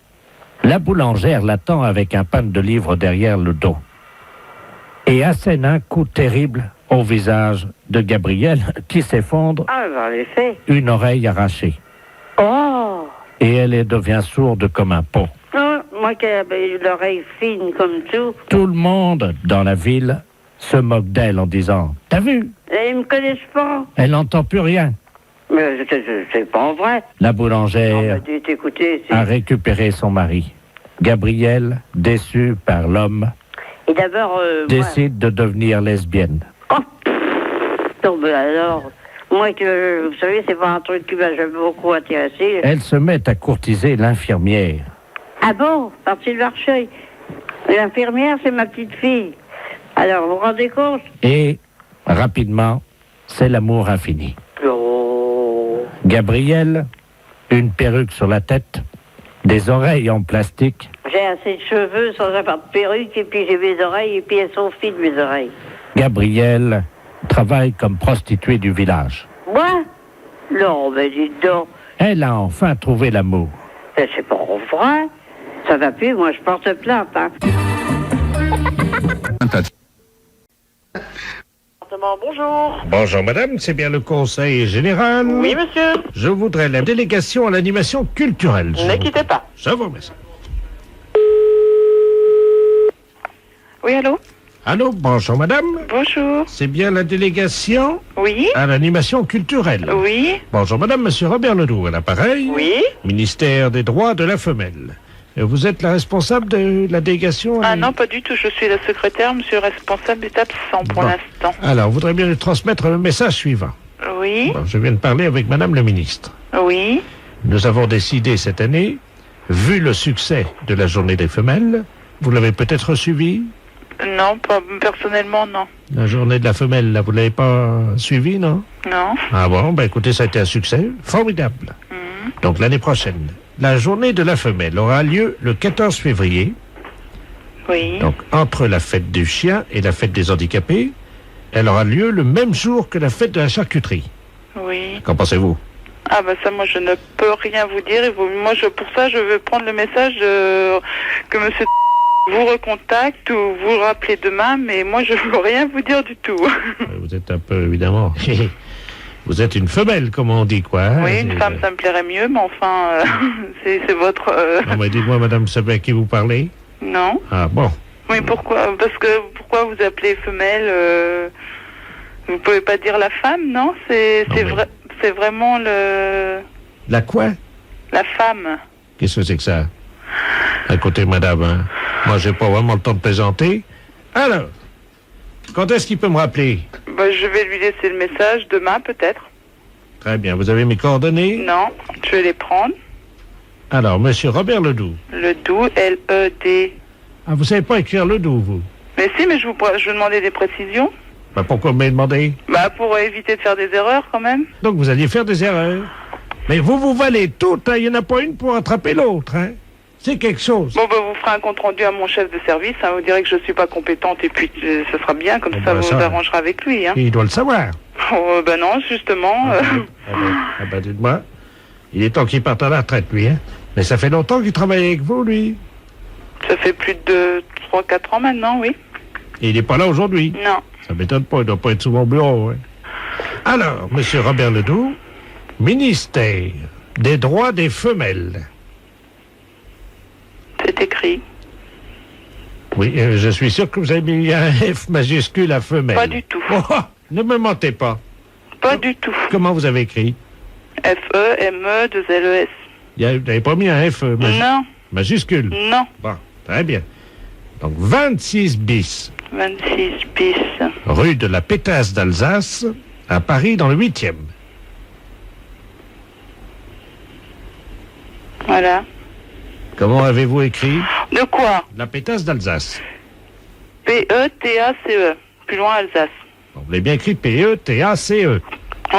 la boulangère l'attend avec un pan de livres derrière le dos et assène un coup terrible au visage de Gabrielle qui s'effondre, Ah ben en effet. une oreille arrachée. Oh. Et elle devient sourde comme un pot. Oh, moi qui avais l'oreille fine comme tout. Tout le monde dans la ville se moque d'elle en disant « T'as vu ? Et ils me connaissent pas. Elle n'entend plus rien. » Mais c'est pas vrai. La On boulangère m'a dit, écoutez, a récupéré son mari. Gabrielle, déçue par l'homme, et d'abord, décide de devenir lesbienne. non, mais alors, moi, vous savez, c'est pas un truc qui m'a jamais beaucoup intéressé. Elle se met à courtiser l'infirmière. Ah bon, partie de marché. L'infirmière, c'est ma petite fille. Alors, vous vous rendez compte? Et, rapidement, c'est l'amour infini. Oh. Gabrielle, une perruque sur la tête, des oreilles en plastique. J'ai assez de cheveux sans avoir de perruque, et puis j'ai mes oreilles, et puis elles sont fines, mes oreilles. Gabrielle travaille comme prostituée du village. Moi? Non, mais dites donc. Elle a enfin trouvé l'amour. Mais c'est pas vrai. Ça va plus, moi je porte plainte, hein. Bonjour. Bonjour madame, c'est bien le conseil général. Oui, monsieur. Je voudrais la délégation à l'animation culturelle. Ne quittez pas. Je vous remercie. Oui, allô? Allô, bonjour madame. Bonjour. C'est bien la délégation Oui. à l'animation culturelle. Oui. Bonjour madame, monsieur Robert Ledoux à l'appareil. Oui. Ministère des droits de la femelle. Vous êtes la responsable de la délégation Ah non, pas du tout. Je suis la secrétaire. Monsieur le responsable est absent pour Bon. l'instant. Alors, on voudrait bien lui transmettre le message suivant. Oui. Bon, je viens de parler avec madame le ministre. Oui. Nous avons décidé cette année, vu le succès de la journée des femelles, vous l'avez peut-être suivi? Non, pas personnellement, non. La journée de la femelle, là, vous l'avez pas suivi, non? Non. Ah bon, ben écoutez, ça a été un succès formidable. Donc l'année prochaine, la journée de la femelle aura lieu le 14 février. Oui. Donc entre la fête du chien et la fête des handicapés, elle aura lieu le même jour que la fête de la charcuterie. Oui. Qu'en pensez-vous? Ah bah ça, moi je ne peux rien vous dire. Moi, pour ça, je veux prendre le message que monsieur vous recontacte ou vous rappelez demain, mais moi je ne veux rien vous dire du tout. Vous êtes un peu, évidemment... Vous êtes une femelle, comme on dit, quoi. Hein? Oui, une femme, ça me plairait mieux, mais enfin, c'est votre... Non, mais dites-moi, madame, vous savez à qui vous parlez? Non. Ah, bon. Oui, pourquoi? Pourquoi vous appelez femelle Vous pouvez pas dire la femme, non? C'est vraiment le... La quoi? La femme. Qu'est-ce que c'est que ça? Écoutez, madame, hein, moi, j'ai pas vraiment le temps de plaisanter. Alors, quand est-ce qu'il peut me rappeler? Bah, je vais lui laisser le message demain, peut-être. Très bien. Vous avez mes coordonnées? Non, je vais les prendre. Alors, monsieur Robert Ledoux. Ledoux, L-E-D. Ah, vous savez pas écrire Ledoux, vous? Mais si, mais je vous demandais des précisions. Bah, pourquoi vous m'avez demandé? Bah, pour éviter de faire des erreurs, quand même. Donc, vous alliez faire des erreurs. Mais vous valez toutes, hein. Il n'y en a pas une pour attraper l'autre, hein. C'est quelque chose. Bon, bah, vous ferez un compte-rendu à mon chef de service, hein. Vous direz que je suis pas compétente, et puis ce sera bien, comme ça, vous arrangerez avec lui, hein. Il doit le savoir. Oh, bah non, justement. Ah ben, dites-moi. Il est temps qu'il parte à la retraite, lui, hein. Mais ça fait longtemps qu'il travaille avec vous, lui. Ça fait plus de 3-4 ans maintenant, oui. Et il n'est pas là aujourd'hui? Non. Ça m'étonne pas, il doit pas être souvent au bureau, hein. Alors, monsieur Robert Ledoux, ministère des droits des femelles. C'est écrit. Oui, je suis sûr que vous avez mis un F majuscule à femelle. Pas du tout. Oh, ne me mentez pas. Pas du tout. Comment vous avez écrit? F-E-M-E-2-L-E-S. Vous n'avez pas mis un F Non. majuscule? Non. Bon, très bien. Donc, 26 bis. 26 bis. Rue de la Pétasse d'Alsace, à Paris, dans le 8e. Voilà. Comment avez-vous écrit? De quoi? La Pétasse d'Alsace. P-E-T-A-C-E. Plus loin, Alsace. Bon, vous l'avez bien écrit P-E-T-A-C-E.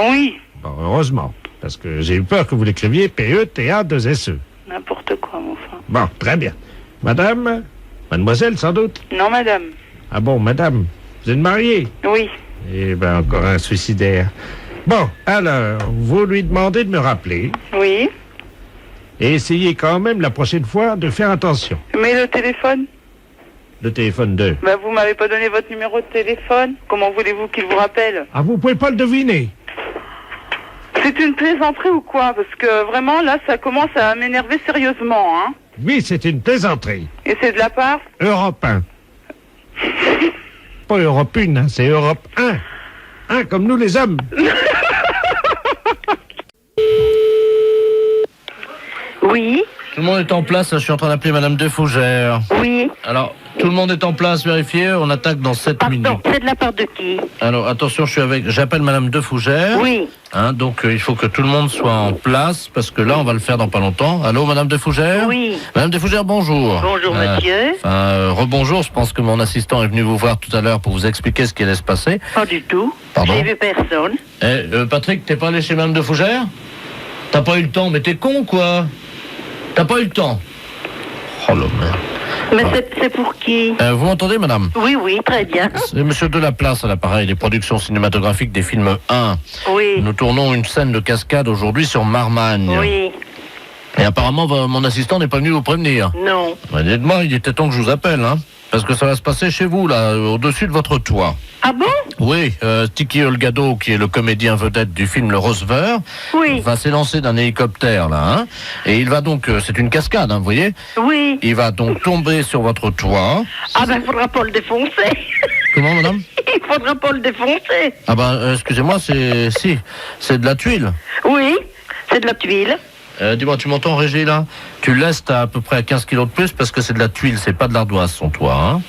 Oui. Bon, heureusement, parce que j'ai eu peur que vous l'écriviez P-E-T-A-2-S-E. N'importe quoi, mon frère. Bon, très bien. Madame? Mademoiselle, sans doute? Non, madame. Ah bon, madame, vous êtes mariée? Oui. Eh ben, encore un suicidaire. Bon, alors, vous lui demandez de me rappeler. Oui. Et essayez quand même la prochaine fois de faire attention. Mais le téléphone? Le téléphone de... Bah, vous m'avez pas donné votre numéro de téléphone. Comment voulez-vous qu'il vous rappelle? Ah, vous pouvez pas le deviner? C'est une plaisanterie ou quoi? Parce que vraiment, là, ça commence à m'énerver sérieusement, hein. Oui, c'est une plaisanterie. Et c'est de la part? Europe 1. Pas Europe 1, hein, c'est Europe 1. Hein, comme nous les hommes. Oui. Tout le monde est en place, je suis en train d'appeler Madame De Fougère. Oui. Alors, tout le monde est en place, vérifiez, on attaque dans 7 minutes. C'est de la part de qui? Alors, attention, j'appelle Madame De Fougère. Oui. Hein, donc, il faut que tout le monde soit en place, parce que là, on va le faire dans pas longtemps. Allô, Madame De Fougère? Oui. Madame De Fougère, bonjour. Bonjour, monsieur. Rebonjour, je pense que mon assistant est venu vous voir tout à l'heure pour vous expliquer ce qui allait se passer. Pas du tout. Pardon? J'ai vu personne. Patrick, t'es pas allé chez Madame De Fougère? T'as pas eu le temps, mais t'es con, quoi? T'as pas eu le temps? Oh là, mais c'est pour qui? vous m'entendez, madame? Oui, oui, très bien. C'est monsieur Delaplace à l'appareil des productions cinématographiques des films 1. Oui. Nous tournons une scène de cascade aujourd'hui sur Marmagne. Oui. Et apparemment, mon assistant n'est pas venu vous prévenir. Non. Dites-moi, il était temps que je vous appelle, hein. Parce que ça va se passer chez vous, là, au-dessus de votre toit. Ah bon? Oui, Tiki Olgado, qui est le comédien vedette du film Le Rosever, oui, va s'élancer d'un hélicoptère, là, hein. Et il va donc, c'est une cascade, hein, vous voyez? Oui. Il va donc tomber sur votre toit. Ah ben, il faudra pas le défoncer. Comment, madame? Il faudra pas le défoncer. Ah ben, excusez-moi, c'est de la tuile. Oui, c'est de la tuile. Dis-moi, tu m'entends, Régie, là? Tu laisses, t'as à peu près 15 kilos de plus parce que c'est de la tuile, c'est pas de l'ardoise, son toit, hein?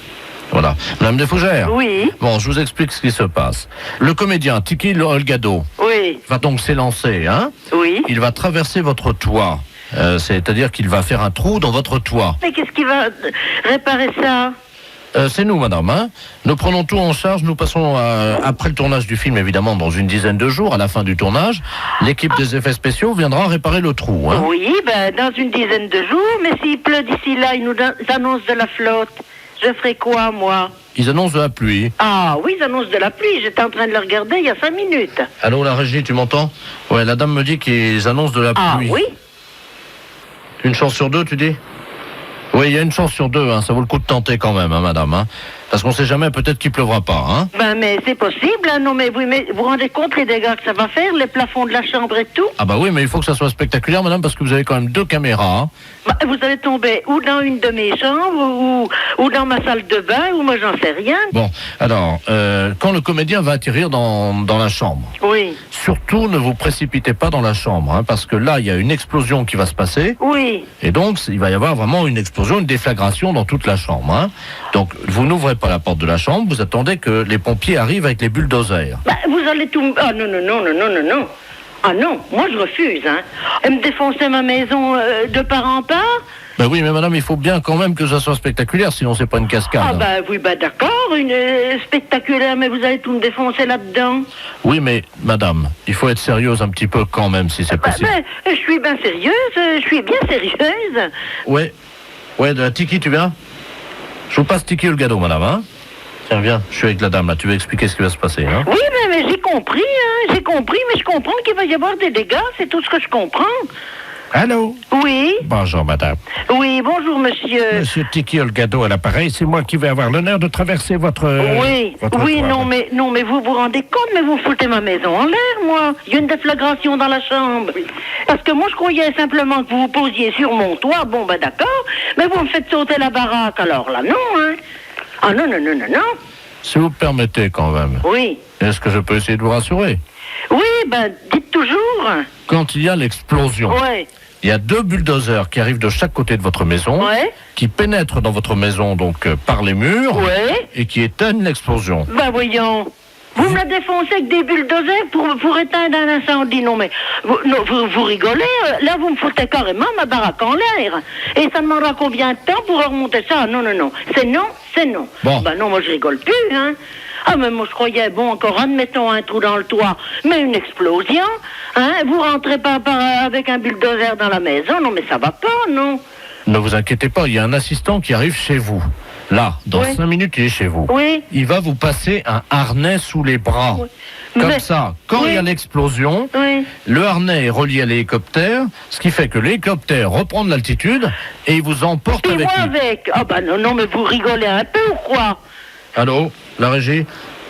Voilà. Madame De Fougère? Oui. Bon, je vous explique ce qui se passe. Le comédien Tiki Olgado oui, va donc s'élancer, hein? Oui. Il va traverser votre toit. C'est-à-dire qu'il va faire un trou dans votre toit. Mais qu'est-ce qui va réparer ça? C'est nous, madame, hein. Nous prenons tout en charge. Nous passons, après le tournage du film, évidemment, dans une dizaine de jours, à la fin du tournage, l'équipe des effets spéciaux viendra réparer le trou, hein. Oui, ben, dans une dizaine de jours, mais s'il pleut d'ici là, ils nous annoncent de la flotte. Je ferai quoi, moi? Ils annoncent de la pluie. Ah oui, ils annoncent de la pluie. J'étais en train de le regarder il y a 5 minutes. Allô, la régie, tu m'entends? Ouais, la dame me dit qu'ils annoncent de la pluie. Ah oui? Une chance sur deux, tu dis? Oui, il y a une chance sur deux, hein. Ça vaut le coup de tenter quand même, hein, madame, hein. Parce qu'on sait jamais, peut-être qu'il pleuvra pas, hein. Ben, mais c'est possible, hein. Non, mais vous vous rendez compte les dégâts que ça va faire, les plafonds de la chambre et tout? Ah bah oui, mais il faut que ça soit spectaculaire, madame, parce que vous avez quand même 2 caméras, hein. Bah, vous allez tomber ou dans une de mes chambres, ou dans ma salle de bain, ou moi j'en sais rien. Bon, alors, quand le comédien va atterrir dans la chambre, oui, surtout ne vous précipitez pas dans la chambre, hein, parce que là, il y a une explosion qui va se passer. Oui. Et donc, il va y avoir vraiment une explosion, une déflagration dans toute la chambre, hein. Donc, vous n'ouvrez pas la porte de la chambre, vous attendez que les pompiers arrivent avec les bulldozers. Bah, vous allez tout... Ah non, non, non, non, non, non, non. Ah non, moi je refuse, hein. Elle me défonçait ma maison de part en part. Ben oui, mais madame, il faut bien quand même que ça soit spectaculaire, sinon c'est pas une cascade. Ah bah oui, bah d'accord, une spectaculaire, mais vous allez tout me défoncer là-dedans. Oui, mais madame, il faut être sérieuse un petit peu quand même, si c'est possible. Je suis bien sérieuse, je suis bien sérieuse. Ouais, Tiki, tu viens? Je vous passe Tiki ou le gâteau, madame, hein? Tiens, viens, je suis avec la dame, là, tu veux expliquer ce qui va se passer, hein? Oui, mais j'ai compris, mais je comprends qu'il va y avoir des dégâts, c'est tout ce que je comprends. Allô? Oui. Bonjour, madame. Oui, bonjour, monsieur. Monsieur Tiki Olgado à l'appareil, c'est moi qui vais avoir l'honneur de traverser votre... Oui, votre oui, toit. non, mais vous vous rendez compte, mais vous foutez ma maison en l'air, moi. Il y a une déflagration dans la chambre. Parce que moi, je croyais simplement que vous vous posiez sur mon toit, bon, ben d'accord, mais vous me faites sauter la baraque, alors là, non, hein. Ah non. Si vous permettez quand même. Oui. Est-ce que je peux essayer de vous rassurer? Oui, ben, dites toujours. Quand il y a l'explosion, Ouais. il y a 2 bulldozers qui arrivent de chaque côté de votre maison, qui pénètrent dans votre maison donc par les murs, et qui éteignent l'explosion. Ben voyons. Vous me la défoncez avec des bulldozers pour éteindre un incendie. Non, mais vous rigolez. Là, vous me foutez carrément ma baraque en l'air. Et ça demandera combien de temps pour remonter ça? Non. C'est non. Bon. Ben non, moi, je rigole plus, hein. Ah, mais moi, je croyais, bon, encore admettons un trou dans le toit, mais une explosion, hein. Vous rentrez pas avec un bulldozer dans la maison. Non, mais ça va pas, non. Ne vous inquiétez pas, il y a un assistant qui arrive chez vous. Là, dans 5 minutes, il est chez vous. Oui. Il va vous passer un harnais sous les bras. Comme ça, quand il y a l'explosion, le harnais est relié à l'hélicoptère, ce qui fait que l'hélicoptère reprend de l'altitude et il vous emporte Et avec moi lui. avec. Ah ben non, mais vous rigolez un peu ou quoi? Allô, la régie?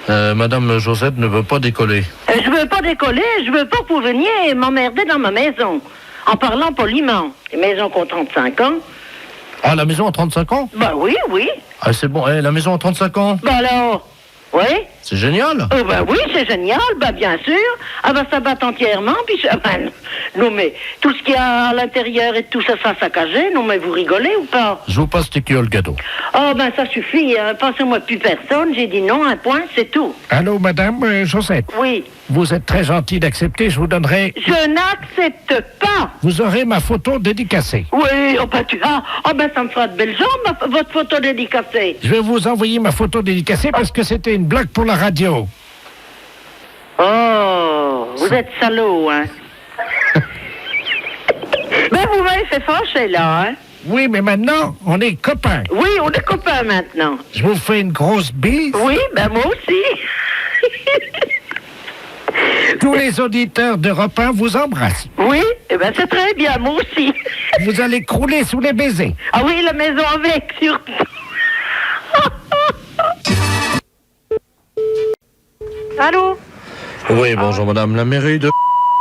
Madame Josette ne veut pas décoller. Je veux pas décoller, je veux pas que vous veniez m'emmerder dans ma maison. En parlant poliment. Les maisons qui ont 35 ans. Ah, la maison a 35 ans? Bah oui. Ah, c'est bon, la maison a 35 ans? Bah alors? Oui? C'est génial. Bah oui, c'est génial, bah bien sûr. Elle va s'abattre entièrement, puis non mais, tout ce qu'il y a à l'intérieur et tout ça sera saccagé, non mais vous rigolez ou pas? Je vous passe Tiki Olgado. Oh ben ça suffit, hein. Pensez-moi plus personne, j'ai dit non, un point, c'est tout. Allô, madame Josette? Oui. Vous êtes très gentil d'accepter, je vous donnerai... Je n'accepte pas. Vous aurez ma photo dédicacée. Oui, ça me fera de belles jambes, votre photo dédicacée. Je vais vous envoyer ma photo dédicacée parce que c'était une blague pour la radio. Oh, vous êtes salaud, hein. Ben, vous m'avez fait fâcher, là, hein. Oui, mais maintenant, on est copains. Oui, on est copains maintenant. Je vous fais une grosse bise. Oui, ben moi aussi. Tous les auditeurs d'Europe 1 vous embrassent. Oui, ben c'est très bien, moi aussi. Vous allez crouler sous les baisers. Ah oui, la maison avec, surtout. Allô? Oui, bonjour madame, la mairie de...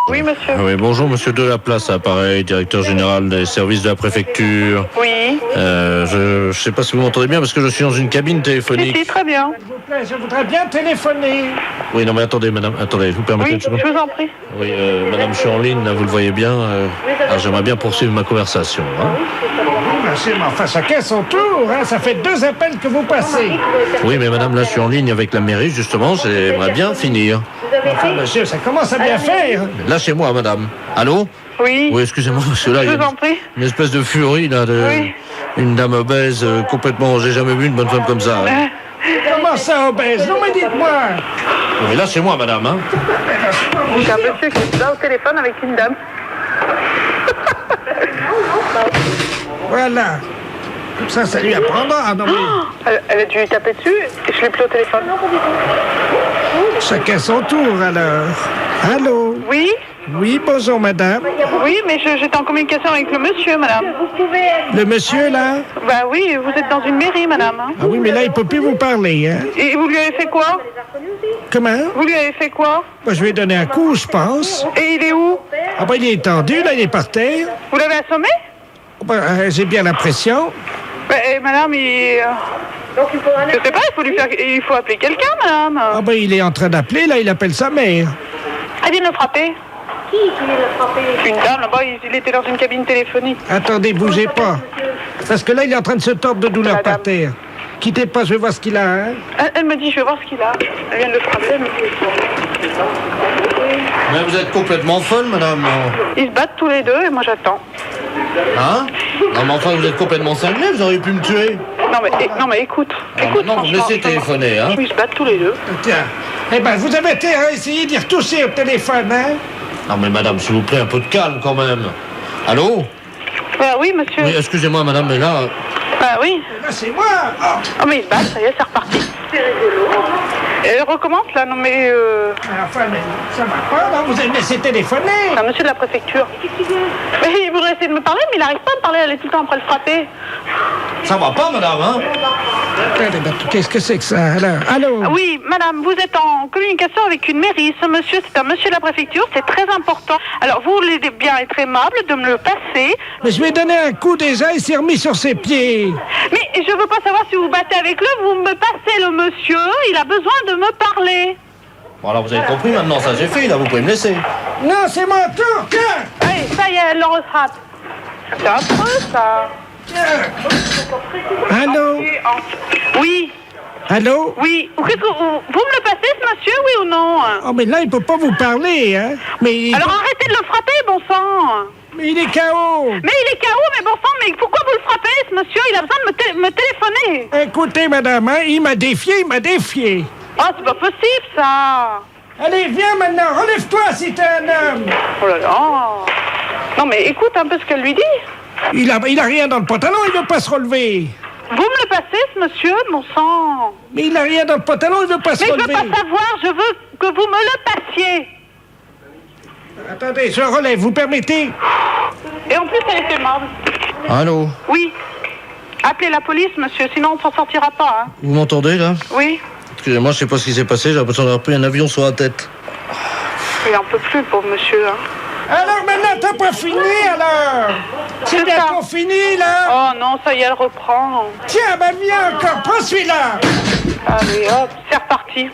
Oui, monsieur. Oui, bonjour monsieur Delaplace, appareil, directeur général des services de la préfecture. Oui. Je sais pas si vous m'entendez bien parce que je suis dans une cabine téléphonique. Si, très bien. S'il vous plaît, je voudrais bien téléphoner. Oui, non mais attendez madame, attendez, vous permettez Oui, une seconde? je vous en prie. Oui, madame, je suis en ligne, là, vous le voyez bien. Alors j'aimerais bien poursuivre ma conversation. Hein. Merci, mais enfin, chacun son tour, hein. Ça fait 2 appels que vous passez. Oui, mais madame, là, je suis en ligne avec la mairie, justement, j'aimerais bien finir. Enfin, monsieur, ça commence à bien faire. Lâchez-moi, madame. Allô? Oui. Oui, excusez-moi, monsieur, là, il y a une espèce de furie, là, une dame obèse, complètement... J'ai jamais vu une bonne femme comme ça. Hein. Comment ça, obèse? Non, mais dites-moi. Mais lâchez-moi, madame, hein. Il y a un monsieur qui est là au téléphone avec une dame. Voilà. Comme ça lui apprendra. Non, mais... Elle a dû taper dessus et je l'ai plus au téléphone. Chacun son tour, alors. Allô? Oui? Oui, bonjour, madame. Oui, mais j'étais en communication avec le monsieur, madame. Le monsieur, là? Bah oui, vous êtes dans une mairie, madame. Hein. Ah oui, mais là, il peut plus vous parler, hein. Et vous lui avez fait quoi? Comment? Vous lui avez fait quoi? Bah, je lui ai donné un coup, je pense. Et il est où? Ah bah, il est tendu, là, il est par terre. Vous l'avez assommé? Bah, j'ai bien l'impression. Madame, il... Je sais pas, il faut appeler quelqu'un, madame. Ah bah, il est en train d'appeler, là, il appelle sa mère. Elle vient de le frapper. Qui vient de le frapper? Une dame, là-bas, il était dans une cabine téléphonique. Attendez, bougez pas. Parce que là, il est en train de se tordre de douleur par terre. Quittez pas, je vais voir ce qu'il a, hein. Elle me dit, je vais voir ce qu'il a. Elle vient de le frapper, elle me dit... Mais vous êtes complètement folle, madame. Ils se battent tous les deux et moi j'attends. Hein? Non, mais enfin, vous êtes complètement cinglé, vous auriez pu me tuer. Non mais écoute. Non, vous me laissez téléphoner, hein? Ils se battent tous les deux. Tiens. Eh ben, vous avez été à essayer d'y retoucher au téléphone, hein? Non, mais madame, s'il vous plaît, un peu de calme quand même. Allô? Oui, monsieur. Oui, excusez-moi, madame, mais là... Oui. Là, c'est moi. Oh, mais ils se battent, ça y est, c'est reparti. C'est rigolo. Elle recommence, là, non mais... Enfin, mais ça va pas, là, vous avez laissé téléphoner. C'est un monsieur de la préfecture. Mais il voudrait essayer de me parler, mais il n'arrive pas à me parler, elle est tout le temps après le frapper. Ça va pas, madame, hein? Qu'est-ce que c'est que ça, alors? Allô? Oui, madame, vous êtes en communication avec une mairie. Ce monsieur, c'est un monsieur de la préfecture, c'est très important. Alors, vous voulez bien être aimable de me le passer. Mais je lui ai donné un coup déjà, il s'est remis sur ses pieds. Mais je veux pas savoir si vous battez avec lui, vous me passez le monsieur, il a besoin de me parler. Bon, alors vous avez compris maintenant, ça j'ai fait, là, vous pouvez me laisser. Non, c'est mon tour, tiens! Allez, ça y est, elle le rattrape. C'est affreux, ça. Allô? Oui. Allô? Oui. Qu'est-ce que vous me le passez, ce monsieur, oui ou non? Oh, mais là, il peut pas vous parler, hein? Mais alors arrêtez de le frapper, bon sang. Mais il est KO. Mais il est KO, mais bon sang, mais pourquoi vous le frappez, ce monsieur? Il a besoin de me téléphoner. Écoutez, madame, hein, il m'a défié. Oh, c'est pas possible, ça. Allez, viens maintenant, relève-toi si t'es un homme. Oh là là. Non, mais écoute un peu ce qu'elle lui dit. Il a rien dans le pantalon, il veut pas se relever. Vous me le passez, ce monsieur, mon sang. Mais il a rien dans le pantalon, il veut pas se relever. Mais je veux pas savoir, je veux que vous me le passiez. Attendez, je relève, vous permettez? Et en plus, elle est aimable. Allô? Oui. Appelez la police, monsieur, sinon on s'en sortira pas. Hein. Vous m'entendez, là? Oui. Excusez-moi, je sais pas ce qui s'est passé, j'ai l'impression d'avoir pris un avion sur la tête. Il en peut plus, pauvre monsieur. Hein. Alors maintenant, t'as pas fini, alors? C'est bientôt fini, là? Oh non, ça y est, elle reprend. Tiens, ben viens encore, prends celui-là. Allez, hop, c'est reparti.